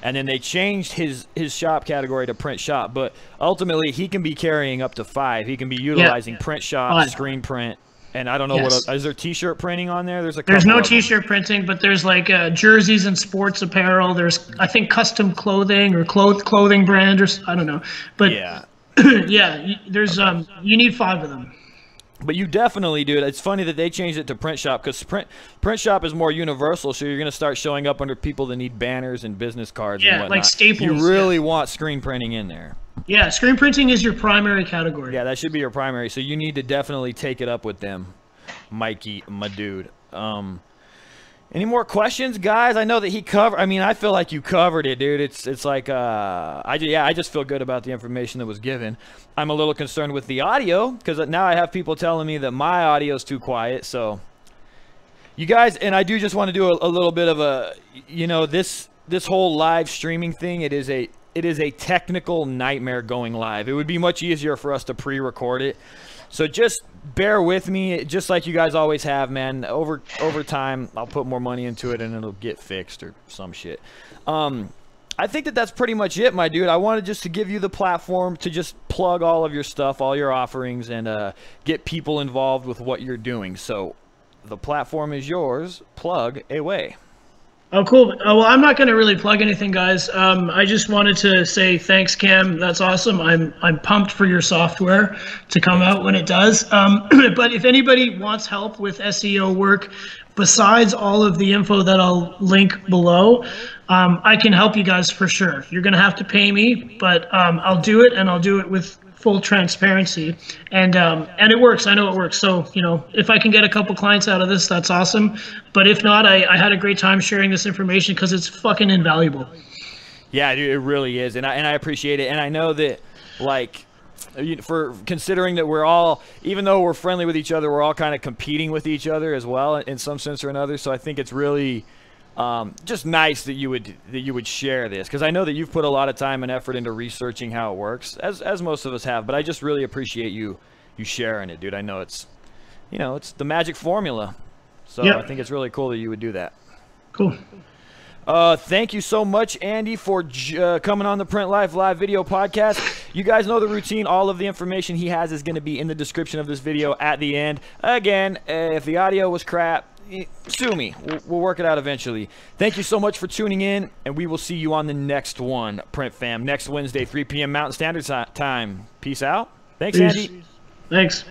and then they changed his shop category to print shop. But ultimately, he can be carrying up to 5. He can be utilizing print shop, screen print, and I don't know what else. Is there T-shirt printing on there? There's no T-shirt printing, but there's like jerseys and sports apparel. There's, I think, custom clothing or clothing brand, or I don't know. But yeah, there's you need 5 of them. But you definitely, dude, it's funny that they changed it to print shop, because print shop is more universal, so you're going to start showing up under people that need banners and business cards and whatnot. Like staples. You really want screen printing in there. Yeah, screen printing is your primary category. Yeah, that should be your primary, so you need to definitely take it up with them, Mikey, my dude. Any more questions, guys? I know that he covered. I mean, I feel like you covered it, dude. It's like I just feel good about the information that was given. I'm a little concerned with the audio, because now I have people telling me that my audio is too quiet. So, you guys, and I do just want to do a little bit of a, you know, this whole live streaming thing. It is a technical nightmare going live. It would be much easier for us to pre-record it. So just bear with me, just like you guys always have, man. Over time, I'll put more money into it, and it'll get fixed or some shit. I think that's pretty much it, my dude. I wanted just to give you the platform to just plug all of your stuff, all your offerings, and get people involved with what you're doing. So the platform is yours. Plug away. Oh, cool. Well, I'm not going to really plug anything, guys. I just wanted to say thanks, Cam. That's awesome. I'm pumped for your software to come out when it does. But if anybody wants help with SEO work, besides all of the info that I'll link below, I can help you guys for sure. You're going to have to pay me, but I'll do it, and I'll do it with full transparency, and it works. I know it works. So, you know, if I can get a couple clients out of this, that's awesome. But if not, I had a great time sharing this information because it's fucking invaluable. Yeah, dude, it really is, and I appreciate it, and I know that, like, for considering that we're all, even though we're friendly with each other, we're all kind of competing with each other as well in some sense or another. So I think it's really just nice that you would share this, because I know that you've put a lot of time and effort into researching how it works, as most of us have. But I just really appreciate you sharing it, dude. I know it's, you know, it's the magic formula. So yep. I think it's really cool that you would do that. Cool. Thank you so much, Andy, for coming on the Print Life live video podcast. You guys know the routine. All of the information he has is going to be in the description of this video at the end. Again, if the audio was crap, sue me. We'll work it out eventually. Thank you so much for tuning in, and we will see you on the next one, Print Fam, next Wednesday, 3 p.m. Mountain Standard Time. Peace out. Thanks, Andy. Thanks.